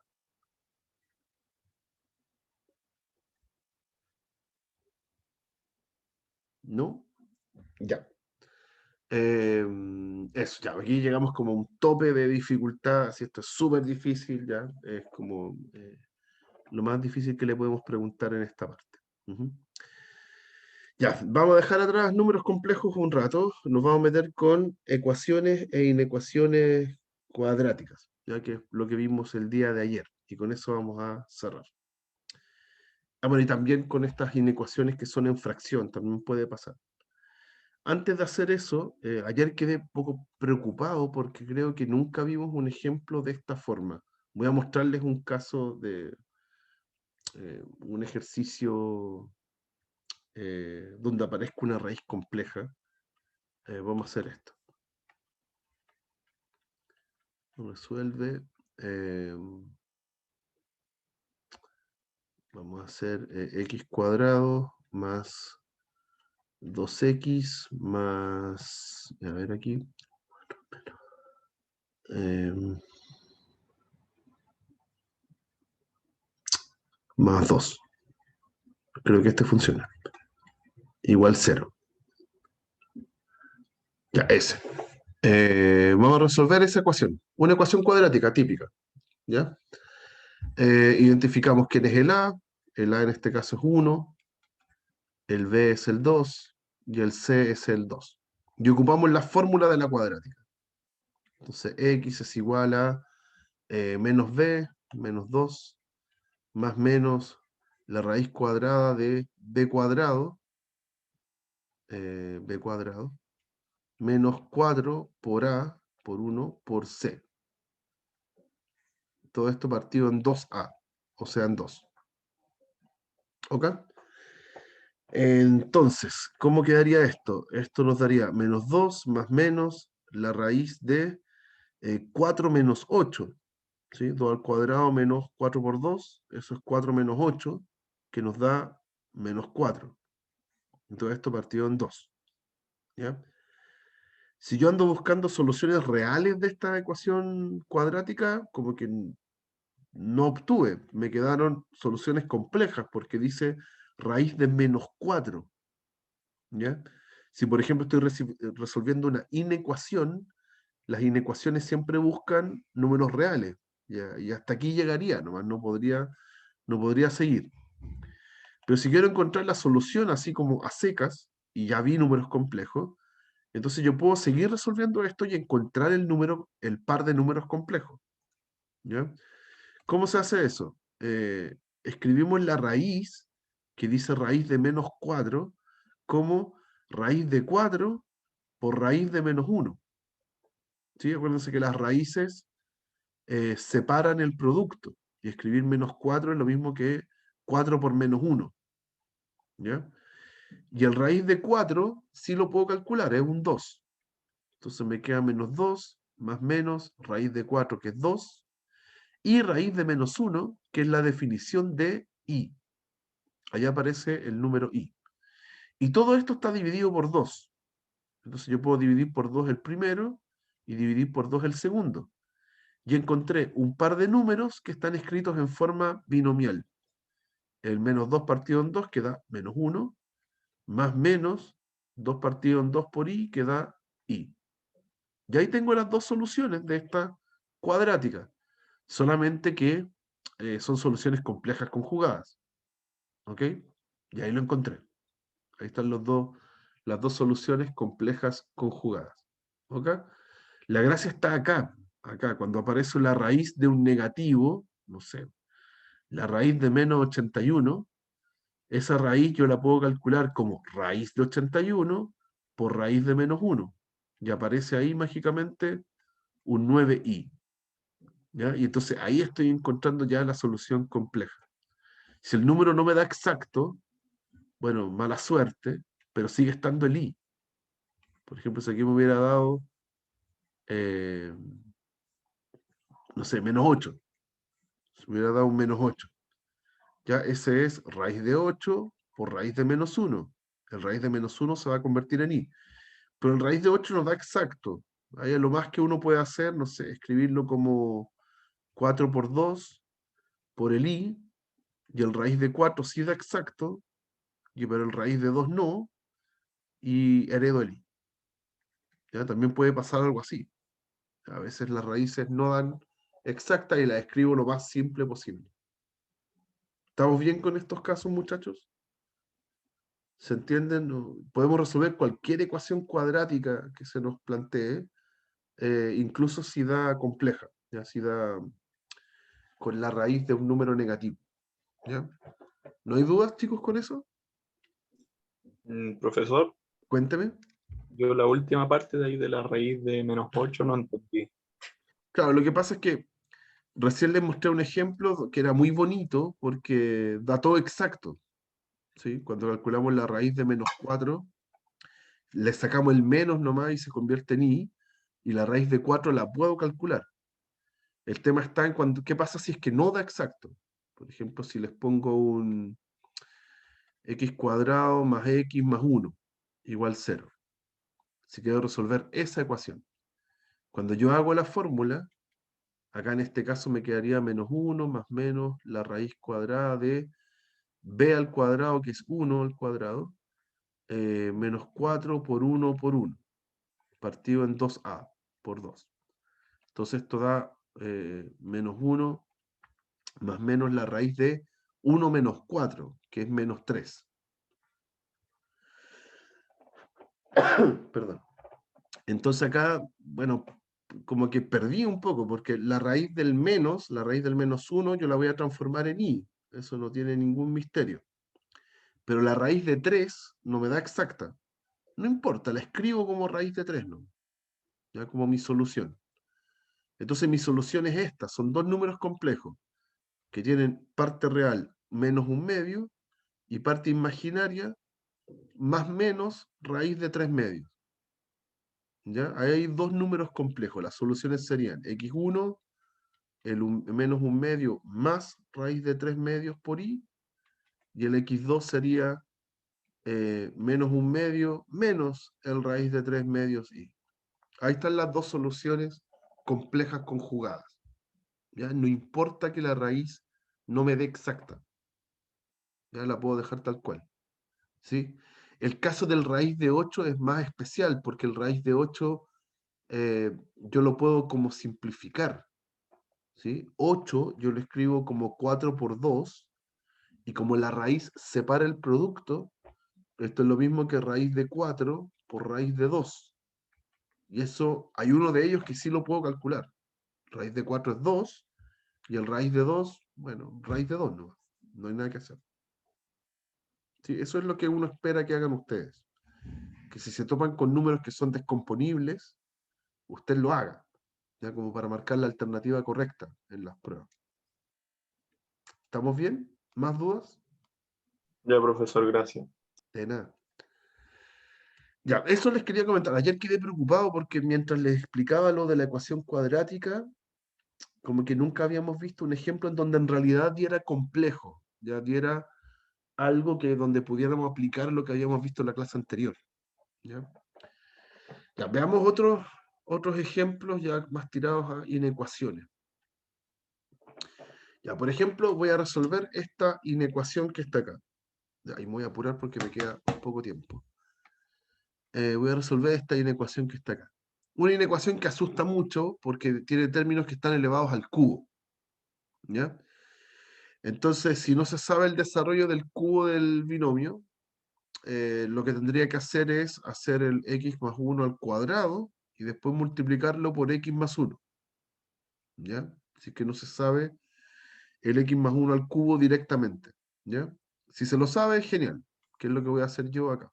Speaker 1: ¿No? Ya. Eso, ya, aquí llegamos como a un tope de dificultad, si esto es súper difícil, ya, es como lo más difícil que le podemos preguntar en esta parte. Ya, vamos a dejar atrás números complejos un rato, nos vamos a meter con ecuaciones e inecuaciones cuadráticas, ya que es lo que vimos el día de ayer, y con eso vamos a cerrar. Ah, bueno, y también con estas inecuaciones que son en fracción, también puede pasar. Antes de hacer eso, ayer quedé un poco preocupado porque creo que nunca vimos un ejemplo de esta forma. Voy a mostrarles un caso de un ejercicio donde aparezca una raíz compleja. Vamos a hacer esto. Resuelve. Vamos a hacer x cuadrado más 2x más, a ver aquí, más 2. Creo que este funciona. Igual 0. Ya, ese. Vamos a resolver esa ecuación. Una ecuación cuadrática típica. ¿Ya? Identificamos quién es el A. El A en este caso es 1. El B es el 2. Y el C es el 2. Y ocupamos la fórmula de la cuadrática. Entonces x es igual a menos b, menos 2, más menos la raíz cuadrada de b cuadrado, menos 4 por a, por 1, por c. Todo esto partido en 2a, o sea, en 2. ¿Ok? Entonces, ¿cómo quedaría esto? Esto nos daría menos 2 más menos la raíz de 4 menos 8. ¿Sí? 2 al cuadrado menos 4 por 2, eso es 4 menos 8, que nos da menos 4. Entonces esto partido en 2. ¿Ya? Si yo ando buscando soluciones reales de esta ecuación cuadrática, como que no obtuve, me quedaron soluciones complejas, porque dice raíz de menos 4. ¿Ya? Si por ejemplo estoy resolviendo una inecuación, las inecuaciones siempre buscan números reales. ¿Ya? Y hasta aquí llegaría, nomás no podría seguir. Pero si quiero encontrar la solución así como a secas, y ya vi números complejos, entonces yo puedo seguir resolviendo esto y encontrar el par de números complejos. ¿Ya? ¿Cómo se hace eso? Escribimos la raíz, que dice raíz de menos 4, como raíz de 4 por raíz de menos 1. ¿Sí? Acuérdense que las raíces separan el producto, y escribir menos 4 es lo mismo que 4 por menos 1. ¿Ya? Y el raíz de 4 sí lo puedo calcular, es un 2. Entonces me queda menos 2 más menos raíz de 4, que es 2, y raíz de menos 1, que es la definición de i. Allá aparece el número i. Y todo esto está dividido por 2. Entonces yo puedo dividir por 2 el primero y dividir por 2 el segundo. Y encontré un par de números que están escritos en forma binomial. El menos 2 partido en 2 que da menos 1, más menos 2 partido en 2 por i que da i. Y ahí tengo las dos soluciones de esta cuadrática. Solamente que son soluciones complejas conjugadas. ¿Ok? Y ahí lo encontré. Ahí están las dos soluciones complejas conjugadas. ¿Ok? La gracia está acá. Acá, cuando aparece la raíz de un negativo, no sé, la raíz de menos 81, esa raíz yo la puedo calcular como raíz de 81 por raíz de menos 1. Y aparece ahí mágicamente un 9i. ¿Ya? Y entonces ahí estoy encontrando ya la solución compleja. Si el número no me da exacto, bueno, mala suerte, pero sigue estando el i. Por ejemplo, si aquí me hubiera dado, eh, no sé, menos 8. Si me hubiera dado un menos 8. Ya ese es raíz de 8 por raíz de menos 1. El raíz de menos 1 se va a convertir en i. Pero el raíz de 8 nos da exacto. Ahí lo más que uno puede hacer, no sé, escribirlo como 4 por 2 por el i, y el raíz de 4 sí da exacto, pero el raíz de 2 no, y heredo el i. ¿Ya? También puede pasar algo así. A veces las raíces no dan exacta y las escribo lo más simple posible. ¿Estamos bien con estos casos, muchachos? ¿Se entienden? Podemos resolver cualquier ecuación cuadrática que se nos plantee, incluso si da compleja, ¿ya? Si da con la raíz de un número negativo. ¿Ya? ¿No hay dudas, chicos, con eso?
Speaker 2: Profesor,
Speaker 1: Cuénteme.
Speaker 2: yo la última parte de ahí de la raíz de menos 8 no entendí.
Speaker 1: Claro, lo que pasa es que recién les mostré un ejemplo que era muy bonito porque da todo exacto. ¿Sí? Cuando calculamos la raíz de menos 4, le sacamos el menos nomás y se convierte en i, y la raíz de 4 la puedo calcular. El tema está en qué pasa si es que no da exacto. Por ejemplo, si les pongo un x cuadrado más x más 1 igual 0. Si quiero resolver esa ecuación. Cuando yo hago la fórmula, acá en este caso me quedaría menos 1 más menos la raíz cuadrada de b al cuadrado, que es 1 al cuadrado, menos 4 por 1 por 1, partido en 2a por 2. Entonces esto da menos 1 más menos la raíz de 1 menos 4, que es menos 3. Perdón. Entonces acá, bueno, como que perdí un poco, porque la raíz del menos 1, yo la voy a transformar en i. Eso no tiene ningún misterio. Pero la raíz de 3 no me da exacta. No importa, la escribo como raíz de 3, ¿no? Ya como mi solución. Entonces mi solución es esta. Son dos números complejos que tienen parte real menos un medio y parte imaginaria más menos raíz de 3 medios. ¿Ya? Ahí hay dos números complejos. Las soluciones serían x1, menos un medio más raíz de 3 medios por i, y el x2 sería menos un medio menos el raíz de 3 medios i. Ahí están las dos soluciones complejas conjugadas. ¿Ya? No importa que la raíz no me dé exacta. Ya la puedo dejar tal cual. ¿Sí? El caso del raíz de 8 es más especial porque el raíz de 8 yo lo puedo como simplificar. ¿Sí? 8 yo lo escribo como 4 por 2 y como la raíz separa el producto, esto es lo mismo que raíz de 4 por raíz de 2. Y eso, hay uno de ellos que sí lo puedo calcular. Raíz de 4 es 2 y el raíz de 2, bueno, raíz de 2 no, no hay nada que hacer. ¿Sí? Eso es lo que uno espera que hagan ustedes. Que si se topan con números que son descomponibles, usted lo haga, ya como para marcar la alternativa correcta en las pruebas. ¿Estamos bien? ¿Más dudas?
Speaker 2: Ya, profesor, gracias.
Speaker 1: De nada. Ya, eso les quería comentar. Ayer quedé preocupado porque mientras les explicaba lo de la ecuación cuadrática, como que nunca habíamos visto un ejemplo en donde en realidad diera complejo, ya diera algo que donde pudiéramos aplicar lo que habíamos visto en la clase anterior. ¿Ya? Ya, veamos otros ejemplos ya más tirados a inecuaciones. Ya, por ejemplo, voy a resolver esta inecuación que está acá. Ya, y me voy a apurar porque me queda poco tiempo. Voy a resolver esta inecuación que está acá. Una inecuación que asusta mucho porque tiene términos que están elevados al cubo. ¿Ya? Entonces, si no se sabe el desarrollo del cubo del binomio, lo que tendría que hacer es hacer el x más 1 al cuadrado y después multiplicarlo por x más 1. ¿Ya? Así que no se sabe el x más 1 al cubo directamente. ¿Ya? Si se lo sabe, genial. ¿Qué es lo que voy a hacer yo acá?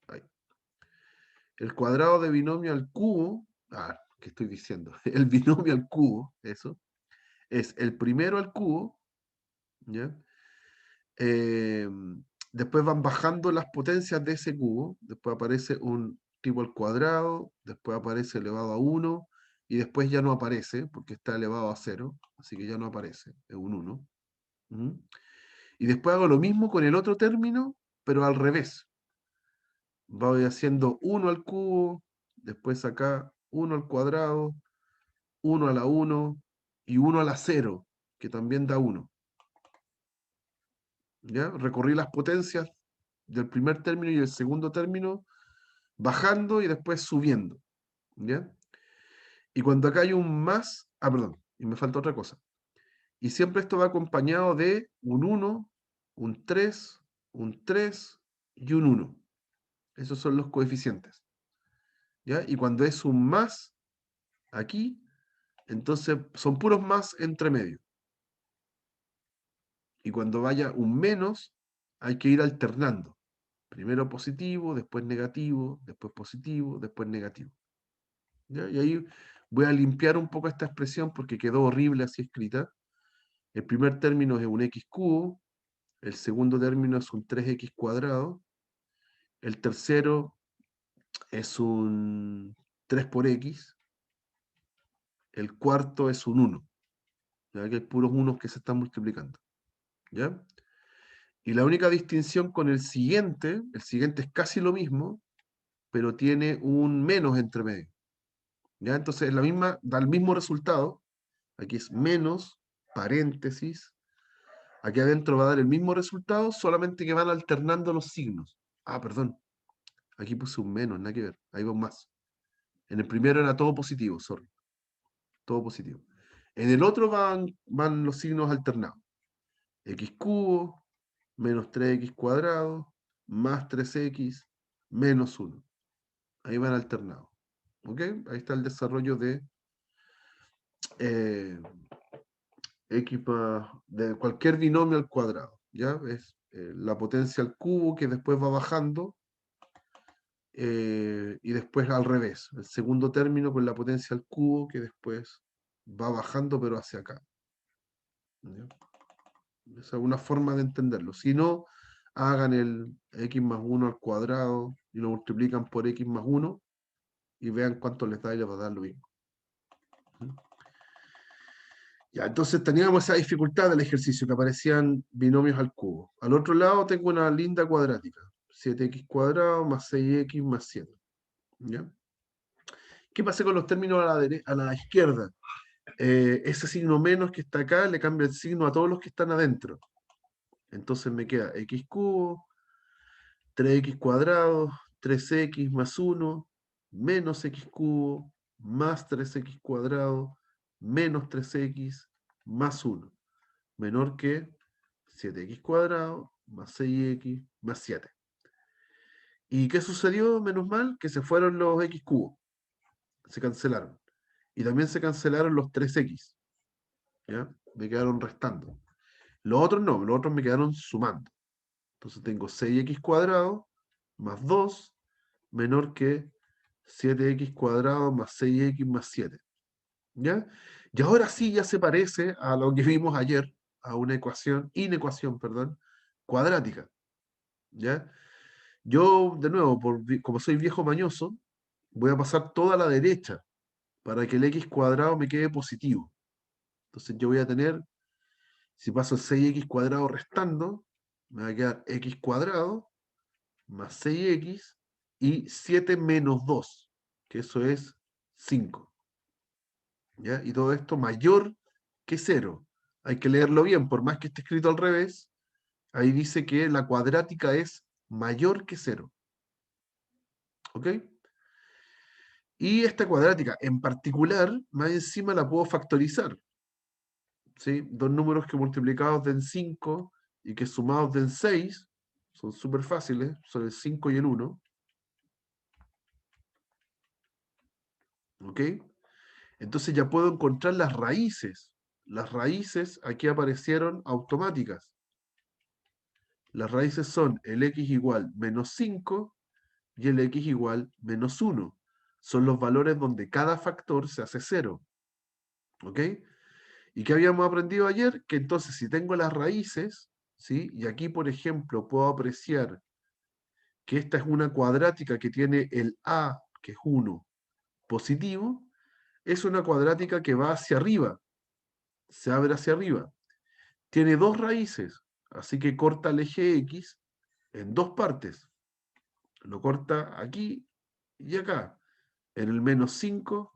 Speaker 1: Ahí. El cuadrado de binomio al cubo, ¿qué estoy diciendo? El binomio al cubo, eso, es el primero al cubo, ¿ya? Después van bajando las potencias de ese cubo, después aparece un tipo al cuadrado, después aparece elevado a 1, y después ya no aparece, porque está elevado a 0, así que ya no aparece, es un 1. ¿Mm? Y después hago lo mismo con el otro término, pero al revés. Voy haciendo 1 al cubo, después acá 1 al cuadrado, 1 a la 1 y 1 a la 0, que también da 1. ¿Ya? Recorrí las potencias del primer término y el segundo término, bajando y después subiendo. ¿Ya? Y cuando acá hay un más, perdón, y me falta otra cosa. Y siempre esto va acompañado de un 1, un 3 y un 1. Esos son los coeficientes. ¿Ya? Y cuando es un más, aquí, entonces son puros más entre medio. Y cuando vaya un menos, hay que ir alternando. Primero positivo, después negativo, después positivo, después negativo. ¿Ya? Y ahí voy a limpiar un poco esta expresión porque quedó horrible así escrita. El primer término es un x cubo, el segundo término es un 3x cuadrado, el tercero es un 3 por x, el cuarto es un 1. ¿Ya? Que hay puros unos que se están multiplicando. ¿Ya? Y la única distinción con el siguiente es casi lo mismo, pero tiene un menos entre medio. ¿Ya? Entonces la misma, da el mismo resultado. Aquí es menos, paréntesis. Aquí adentro va a dar el mismo resultado, solamente que van alternando los signos. Perdón. Aquí puse un menos, nada que ver. Ahí va un más. En el primero era todo positivo, sorry. Todo positivo. En el otro van los signos alternados. X cubo, menos 3x cuadrado, más 3x, menos 1. Ahí van alternados. ¿Ok? Ahí está el desarrollo de x de cualquier binomio al cuadrado. ¿Ya? Es la potencia al cubo que después va bajando y después al revés. El segundo término con la potencia al cubo que después va bajando pero hacia acá. ¿Ya? Esa es una forma de entenderlo. Si no, hagan el x más 1 al cuadrado y lo multiplican por x más 1 y vean cuánto les da y les va a dar lo mismo. Ya, entonces teníamos esa dificultad del ejercicio, que aparecían binomios al cubo. Al otro lado tengo una linda cuadrática. 7x cuadrado más 6x más 7. ¿Ya? ¿Qué pasa con los términos a la izquierda? Ese signo menos que está acá le cambia el signo a todos los que están adentro. Entonces me queda x cubo, 3x cuadrado, 3x más 1, menos x cubo, más 3x cuadrado, menos 3x, más 1, menor que 7x cuadrado, más 6x, más 7. ¿Y qué sucedió? Menos mal que se fueron los x cubos, se cancelaron. Y también se cancelaron los 3x, ¿ya? Me quedaron restando. Los otros no, los otros me quedaron sumando. Entonces tengo 6x cuadrado más 2 menor que 7x cuadrado más 6x más 7. ¿Ya? Y ahora sí ya se parece a lo que vimos ayer, a una inecuación, perdón, cuadrática. ¿Ya? Yo, de nuevo, como soy viejo mañoso, voy a pasar toda la derecha para que el x cuadrado me quede positivo. Entonces yo voy a tener, si paso el 6x cuadrado restando, me va a quedar x cuadrado más 6x y 7 menos 2, que eso es 5. ¿Ya? Y todo esto mayor que 0. Hay que leerlo bien, por más que esté escrito al revés, ahí dice que la cuadrática es mayor que 0. ¿Ok? Y esta cuadrática en particular, más encima la puedo factorizar. ¿Sí? Dos números que multiplicados den 5 y que sumados den 6, son súper fáciles, son el 5 y el 1. ¿Ok? Entonces ya puedo encontrar las raíces. Las raíces aquí aparecieron automáticas. Las raíces son el x igual menos 5 y el x igual menos 1. Son los valores donde cada factor se hace 0. ¿Ok? ¿Y qué habíamos aprendido ayer? Que entonces si tengo las raíces, ¿sí? Y aquí, por ejemplo, puedo apreciar que esta es una cuadrática que tiene el a, que es 1, positivo, es una cuadrática que va hacia arriba, se abre hacia arriba. Tiene dos raíces, así que corta el eje X en dos partes. Lo corta aquí y acá, en el menos 5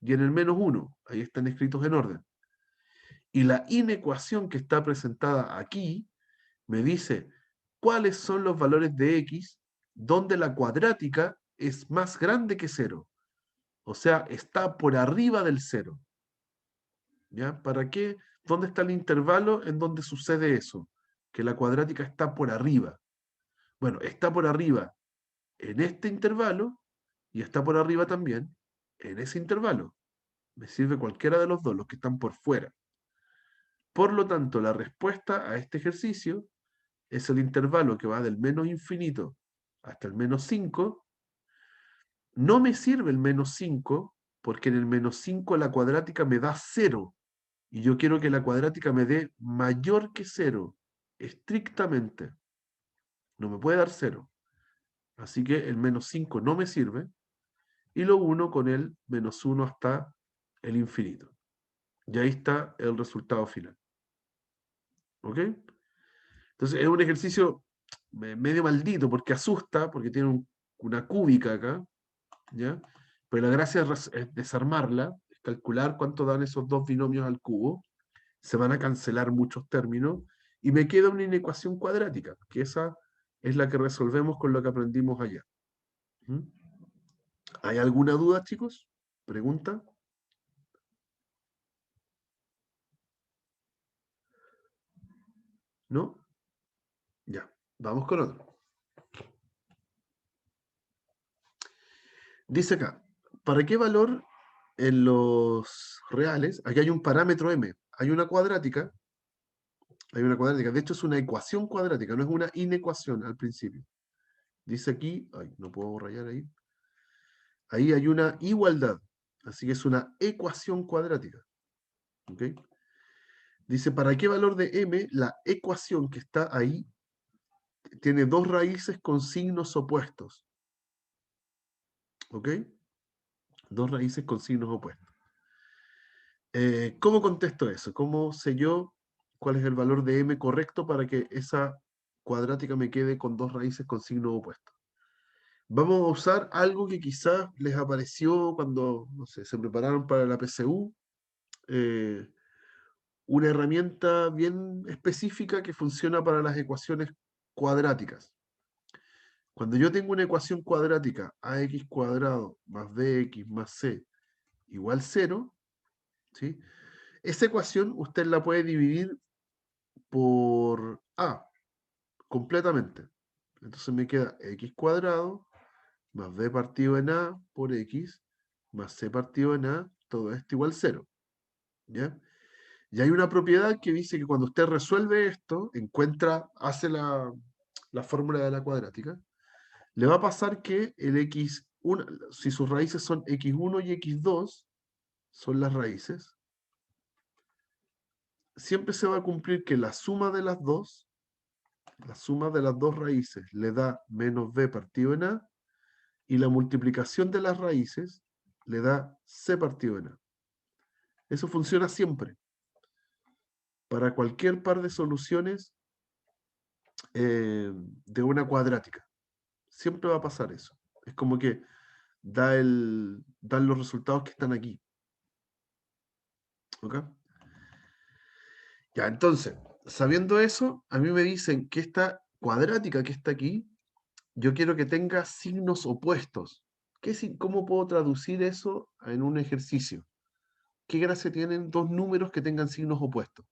Speaker 1: y en el menos 1. Ahí están escritos en orden. Y la inecuación que está presentada aquí me dice cuáles son los valores de X donde la cuadrática es más grande que 0. O sea, está por arriba del 0. ¿Ya? ¿Para qué? ¿Dónde está el intervalo en donde sucede eso? Que la cuadrática está por arriba. Bueno, está por arriba en este intervalo y está por arriba también en ese intervalo. Me sirve cualquiera de los dos, los que están por fuera. Por lo tanto, la respuesta a este ejercicio es el intervalo que va del menos infinito hasta el menos 5. No me sirve el menos 5 porque en el menos 5 la cuadrática me da 0. Y yo quiero que la cuadrática me dé mayor que 0, estrictamente. No me puede dar 0. Así que el menos 5 no me sirve. Y lo uno con el menos 1 hasta el infinito. Y ahí está el resultado final. ¿Ok? Entonces es un ejercicio medio maldito porque asusta, porque tiene una cúbica acá, ¿ya? Pero la gracia es desarmarla, es calcular cuánto dan esos dos binomios al cubo, se van a cancelar muchos términos, y me queda una inecuación cuadrática, que esa es la que resolvemos con lo que aprendimos ayer. ¿Mm? ¿Hay alguna duda, chicos? ¿Pregunta? ¿No? Ya, vamos con otro. Dice acá, ¿para qué valor en los reales? Aquí hay un parámetro m, hay una cuadrática, de hecho es una ecuación cuadrática, no es una inecuación al principio. Dice aquí, ay, no puedo rayar ahí. Ahí hay una igualdad, así que es una ecuación cuadrática. ¿Ok? Dice, ¿para qué valor de m la ecuación que está ahí tiene dos raíces con signos opuestos? ¿Ok? Dos raíces con signos opuestos. ¿Cómo contesto eso? ¿Cómo sé yo cuál es el valor de m correcto para que esa cuadrática me quede con dos raíces con signos opuestos? Vamos a usar algo que quizás les apareció cuando, no sé, se prepararon para la PSU, una herramienta bien específica que funciona para las ecuaciones cuadráticas. Cuando yo tengo una ecuación cuadrática ax cuadrado más bx más c igual 0, ¿sí? Esa ecuación usted la puede dividir por a completamente. Entonces me queda x cuadrado más b partido en a por x más c partido en a, todo esto igual 0. ¿Ya? Y hay una propiedad que dice que cuando usted resuelve esto, hace la fórmula de la cuadrática, le va a pasar que el x1, si sus raíces son x1 y x2, son las raíces, siempre se va a cumplir que la suma de las dos raíces le da menos b partido en a, y la multiplicación de las raíces le da c partido en a. Eso funciona siempre. Para cualquier par de soluciones de una cuadrática. Siempre va a pasar eso. Es como que dan los resultados que están aquí. ¿Ok? Ya, entonces, sabiendo eso, a mí me dicen que esta cuadrática que está aquí, yo quiero que tenga signos opuestos. ¿Cómo puedo traducir eso en un ejercicio? ¿Qué gracia tienen dos números que tengan signos opuestos?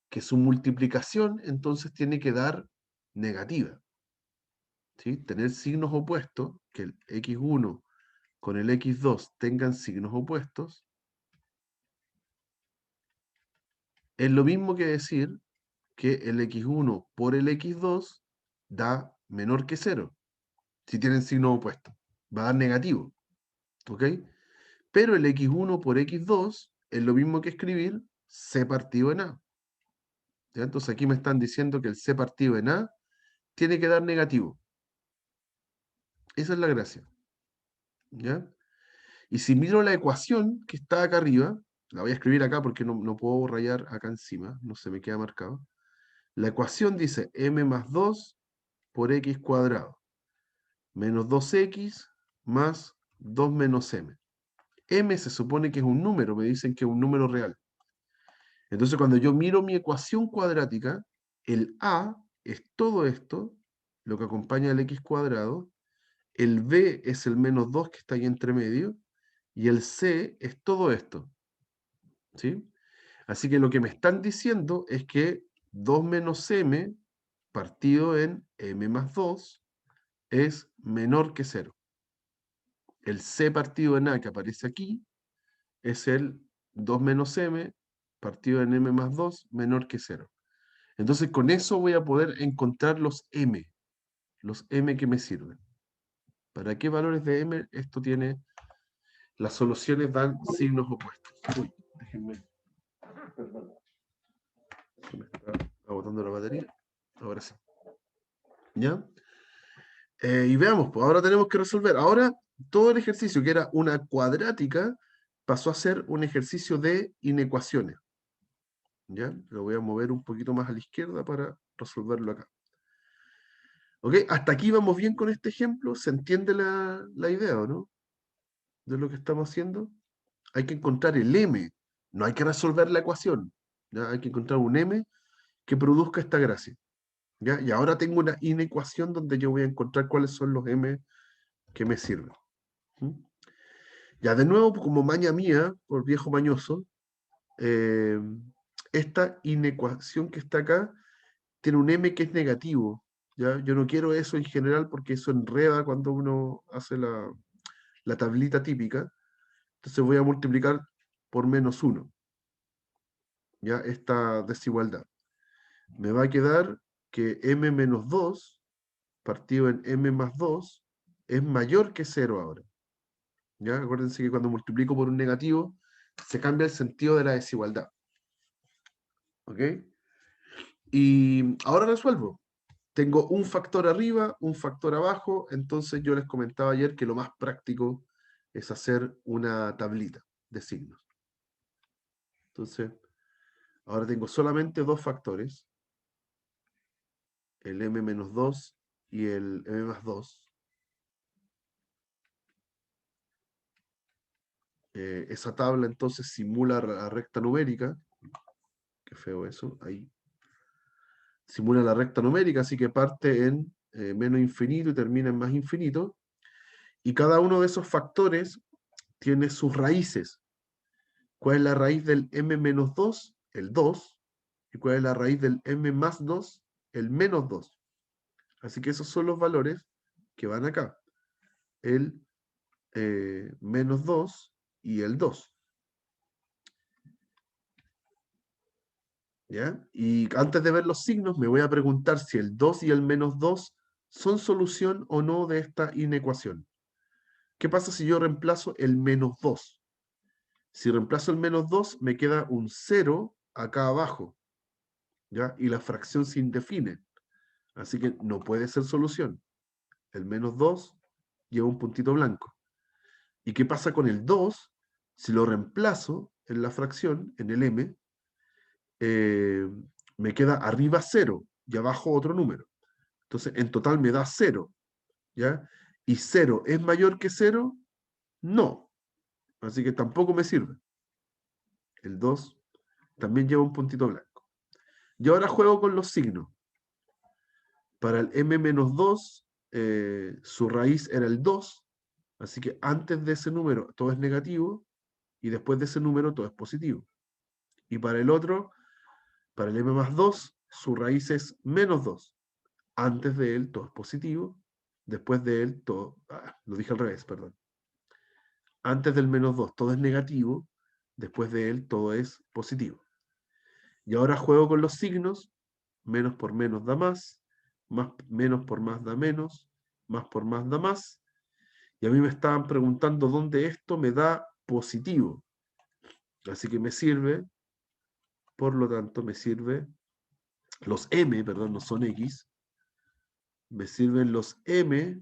Speaker 1: Que su multiplicación entonces tiene que dar negativa. ¿Sí? Tener signos opuestos, que el x1 con el x2 tengan signos opuestos, es lo mismo que decir que el x1 por el x2 da menor que 0, si tienen signos opuestos. Va a dar negativo. ¿Ok? Pero el x1 por x2 es lo mismo que escribir c partido en a. ¿Ya? Entonces aquí me están diciendo que el c partido en a tiene que dar negativo. Esa es la gracia. ¿Ya? Y si miro la ecuación que está acá arriba, la voy a escribir acá porque no puedo rayar acá encima, no se me queda marcado. La ecuación dice m más 2 por x cuadrado, menos 2x más 2 menos m. M se supone que es un número, me dicen que es un número real. Entonces cuando yo miro mi ecuación cuadrática, el a es todo esto, lo que acompaña al x cuadrado, el b es el menos 2 que está ahí entre medio, y el c es todo esto. ¿Sí? Así que lo que me están diciendo es que 2 menos m partido en m más 2 es menor que 0. El c partido en a que aparece aquí es el 2 menos m partido en m más 2 menor que 0. Entonces con eso voy a poder encontrar los m que me sirven. ¿Para qué valores de m esto tiene? Las soluciones dan signos opuestos. Uy, déjenme. Perdón. Se me está agotando la batería. Ahora sí. ¿Ya? Y veamos, pues ahora tenemos que resolver. Ahora todo el ejercicio que era una cuadrática pasó a ser un ejercicio de inecuaciones. ¿Ya? Lo voy a mover un poquito más a la izquierda para resolverlo acá. ¿Ok? Hasta aquí vamos bien con este ejemplo. ¿Se entiende la idea o no? De lo que estamos haciendo. Hay que encontrar el m. No hay que resolver la ecuación. ¿Ya? Hay que encontrar un m que produzca esta gracia. ¿Ya? Y ahora tengo una inecuación donde yo voy a encontrar cuáles son los m que me sirven. ¿Mm? Ya de nuevo, como maña mía, por viejo mañoso, eh, esta inecuación que está acá tiene un m que es negativo. ¿Ya? Yo no quiero eso en general porque eso enreda cuando uno hace la tablita típica, entonces voy a multiplicar por menos 1. Ya esta desigualdad. Me va a quedar que m menos 2 partido en m más 2 es mayor que 0 ahora. ¿Ya? Acuérdense que cuando multiplico por un negativo, se cambia el sentido de la desigualdad. ¿Ok? Y ahora resuelvo. Tengo un factor arriba, un factor abajo, entonces yo les comentaba ayer que lo más práctico es hacer una tablita de signos. Entonces, ahora tengo solamente dos factores, el m menos 2 y el m más 2. Esa tabla entonces simula la recta numérica. Qué feo eso, ahí. Simula la recta numérica, así que parte en menos infinito y termina en más infinito. Y cada uno de esos factores tiene sus raíces. ¿Cuál es la raíz del m menos 2? El 2. ¿Y cuál es la raíz del m más 2? El menos 2. Así que esos son los valores que van acá. El menos 2 y el 2. ¿Ya? Y antes de ver los signos, me voy a preguntar si el 2 y el menos 2 son solución o no de esta inecuación. ¿Qué pasa si yo reemplazo el menos 2? Si reemplazo el menos 2, me queda un 0 acá abajo. ¿Ya? Y la fracción se indefine. Así que no puede ser solución. El menos 2 lleva un puntito blanco. ¿Y qué pasa con el 2? Si lo reemplazo en la fracción, en el m, me queda arriba 0 y abajo otro número. Entonces, en total me da 0. ¿Ya? ¿Y 0 es mayor que 0? No. Así que tampoco me sirve. El 2 también lleva un puntito blanco. Y ahora juego con los signos. Para el m menos 2, su raíz era el 2. Así que antes de ese número todo es negativo y después de ese número todo es positivo. Y para el otro, para el m más 2, su raíz es menos 2. Antes de él todo es positivo, después de él todo... lo dije al revés, perdón. Antes del menos 2 todo es negativo, después de él todo es positivo. Y ahora juego con los signos, menos por menos da más menos por más da menos, más por más da más. Y a mí me estaban preguntando dónde esto me da positivo. Así que me sirve, por lo tanto, me sirve los m, perdón, no son x, me sirven los m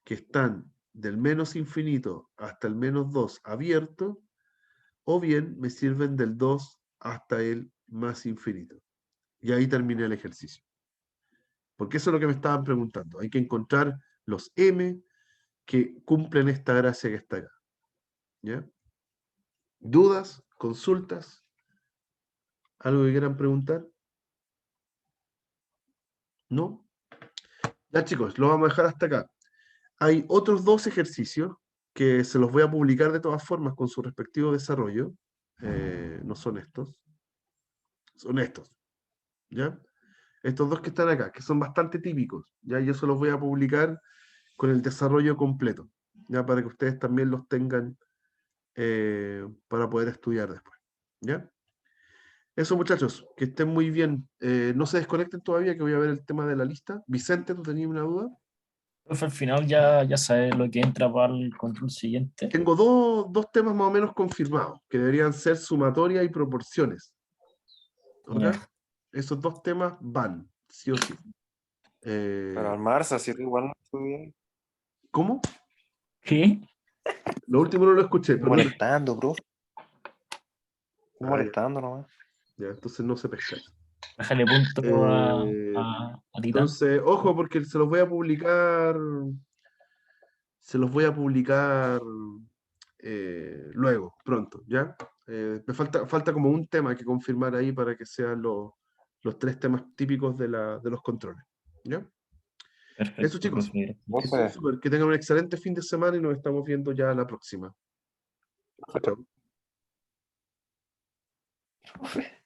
Speaker 1: que están del menos infinito hasta el menos 2 abierto, o bien me sirven del 2 hasta el más infinito. Y ahí terminé el ejercicio. Porque eso es lo que me estaban preguntando. Hay que encontrar los m que cumplen esta gracia que está acá. ¿Ya? ¿Dudas? ¿Consultas? ¿Algo que quieran preguntar? ¿No? Ya chicos, lo vamos a dejar hasta acá. Hay otros dos ejercicios que se los voy a publicar de todas formas con su respectivo desarrollo. No son estos. Son estos. ¿Ya? Estos dos que están acá, que son bastante típicos. ¿Ya? Yo se los voy a publicar con el desarrollo completo. ¿Ya? Para que ustedes también los tengan para poder estudiar después. ¿Ya? Eso, muchachos, que estén muy bien. No se desconecten todavía, que voy a ver el tema de la lista. Vicente, ¿tú tenías una duda?
Speaker 3: Profe, al final ya sabes lo que entra para el control siguiente.
Speaker 1: Tengo dos temas más o menos confirmados, que deberían ser sumatoria y proporciones. ¿Ok?
Speaker 3: Ya.
Speaker 1: Esos dos temas van, sí o sí.
Speaker 4: Pero al Marza, si tú igual no estudias.
Speaker 1: ¿Cómo?
Speaker 3: ¿Qué?
Speaker 1: Lo último no lo escuché,
Speaker 4: Estoy
Speaker 1: perdón.
Speaker 4: molestando, bro. Estoy molestando nomás.
Speaker 1: Ya, entonces no se pesca eso.
Speaker 3: Déjale punto
Speaker 1: Eh,
Speaker 3: a Titán.
Speaker 1: entonces, ojo, porque se los voy a publicar. Se los voy a publicar luego, pronto, ¿ya? Me falta como un tema que confirmar ahí para que sean los tres temas típicos de los controles, ¿ya? Eso,
Speaker 3: Perfecto,
Speaker 1: chicos,
Speaker 3: profe.
Speaker 1: que estén
Speaker 4: Profe,
Speaker 1: súper, que tengan un excelente fin de semana y nos estamos viendo ya la próxima. Chao, chao.
Speaker 4: profe.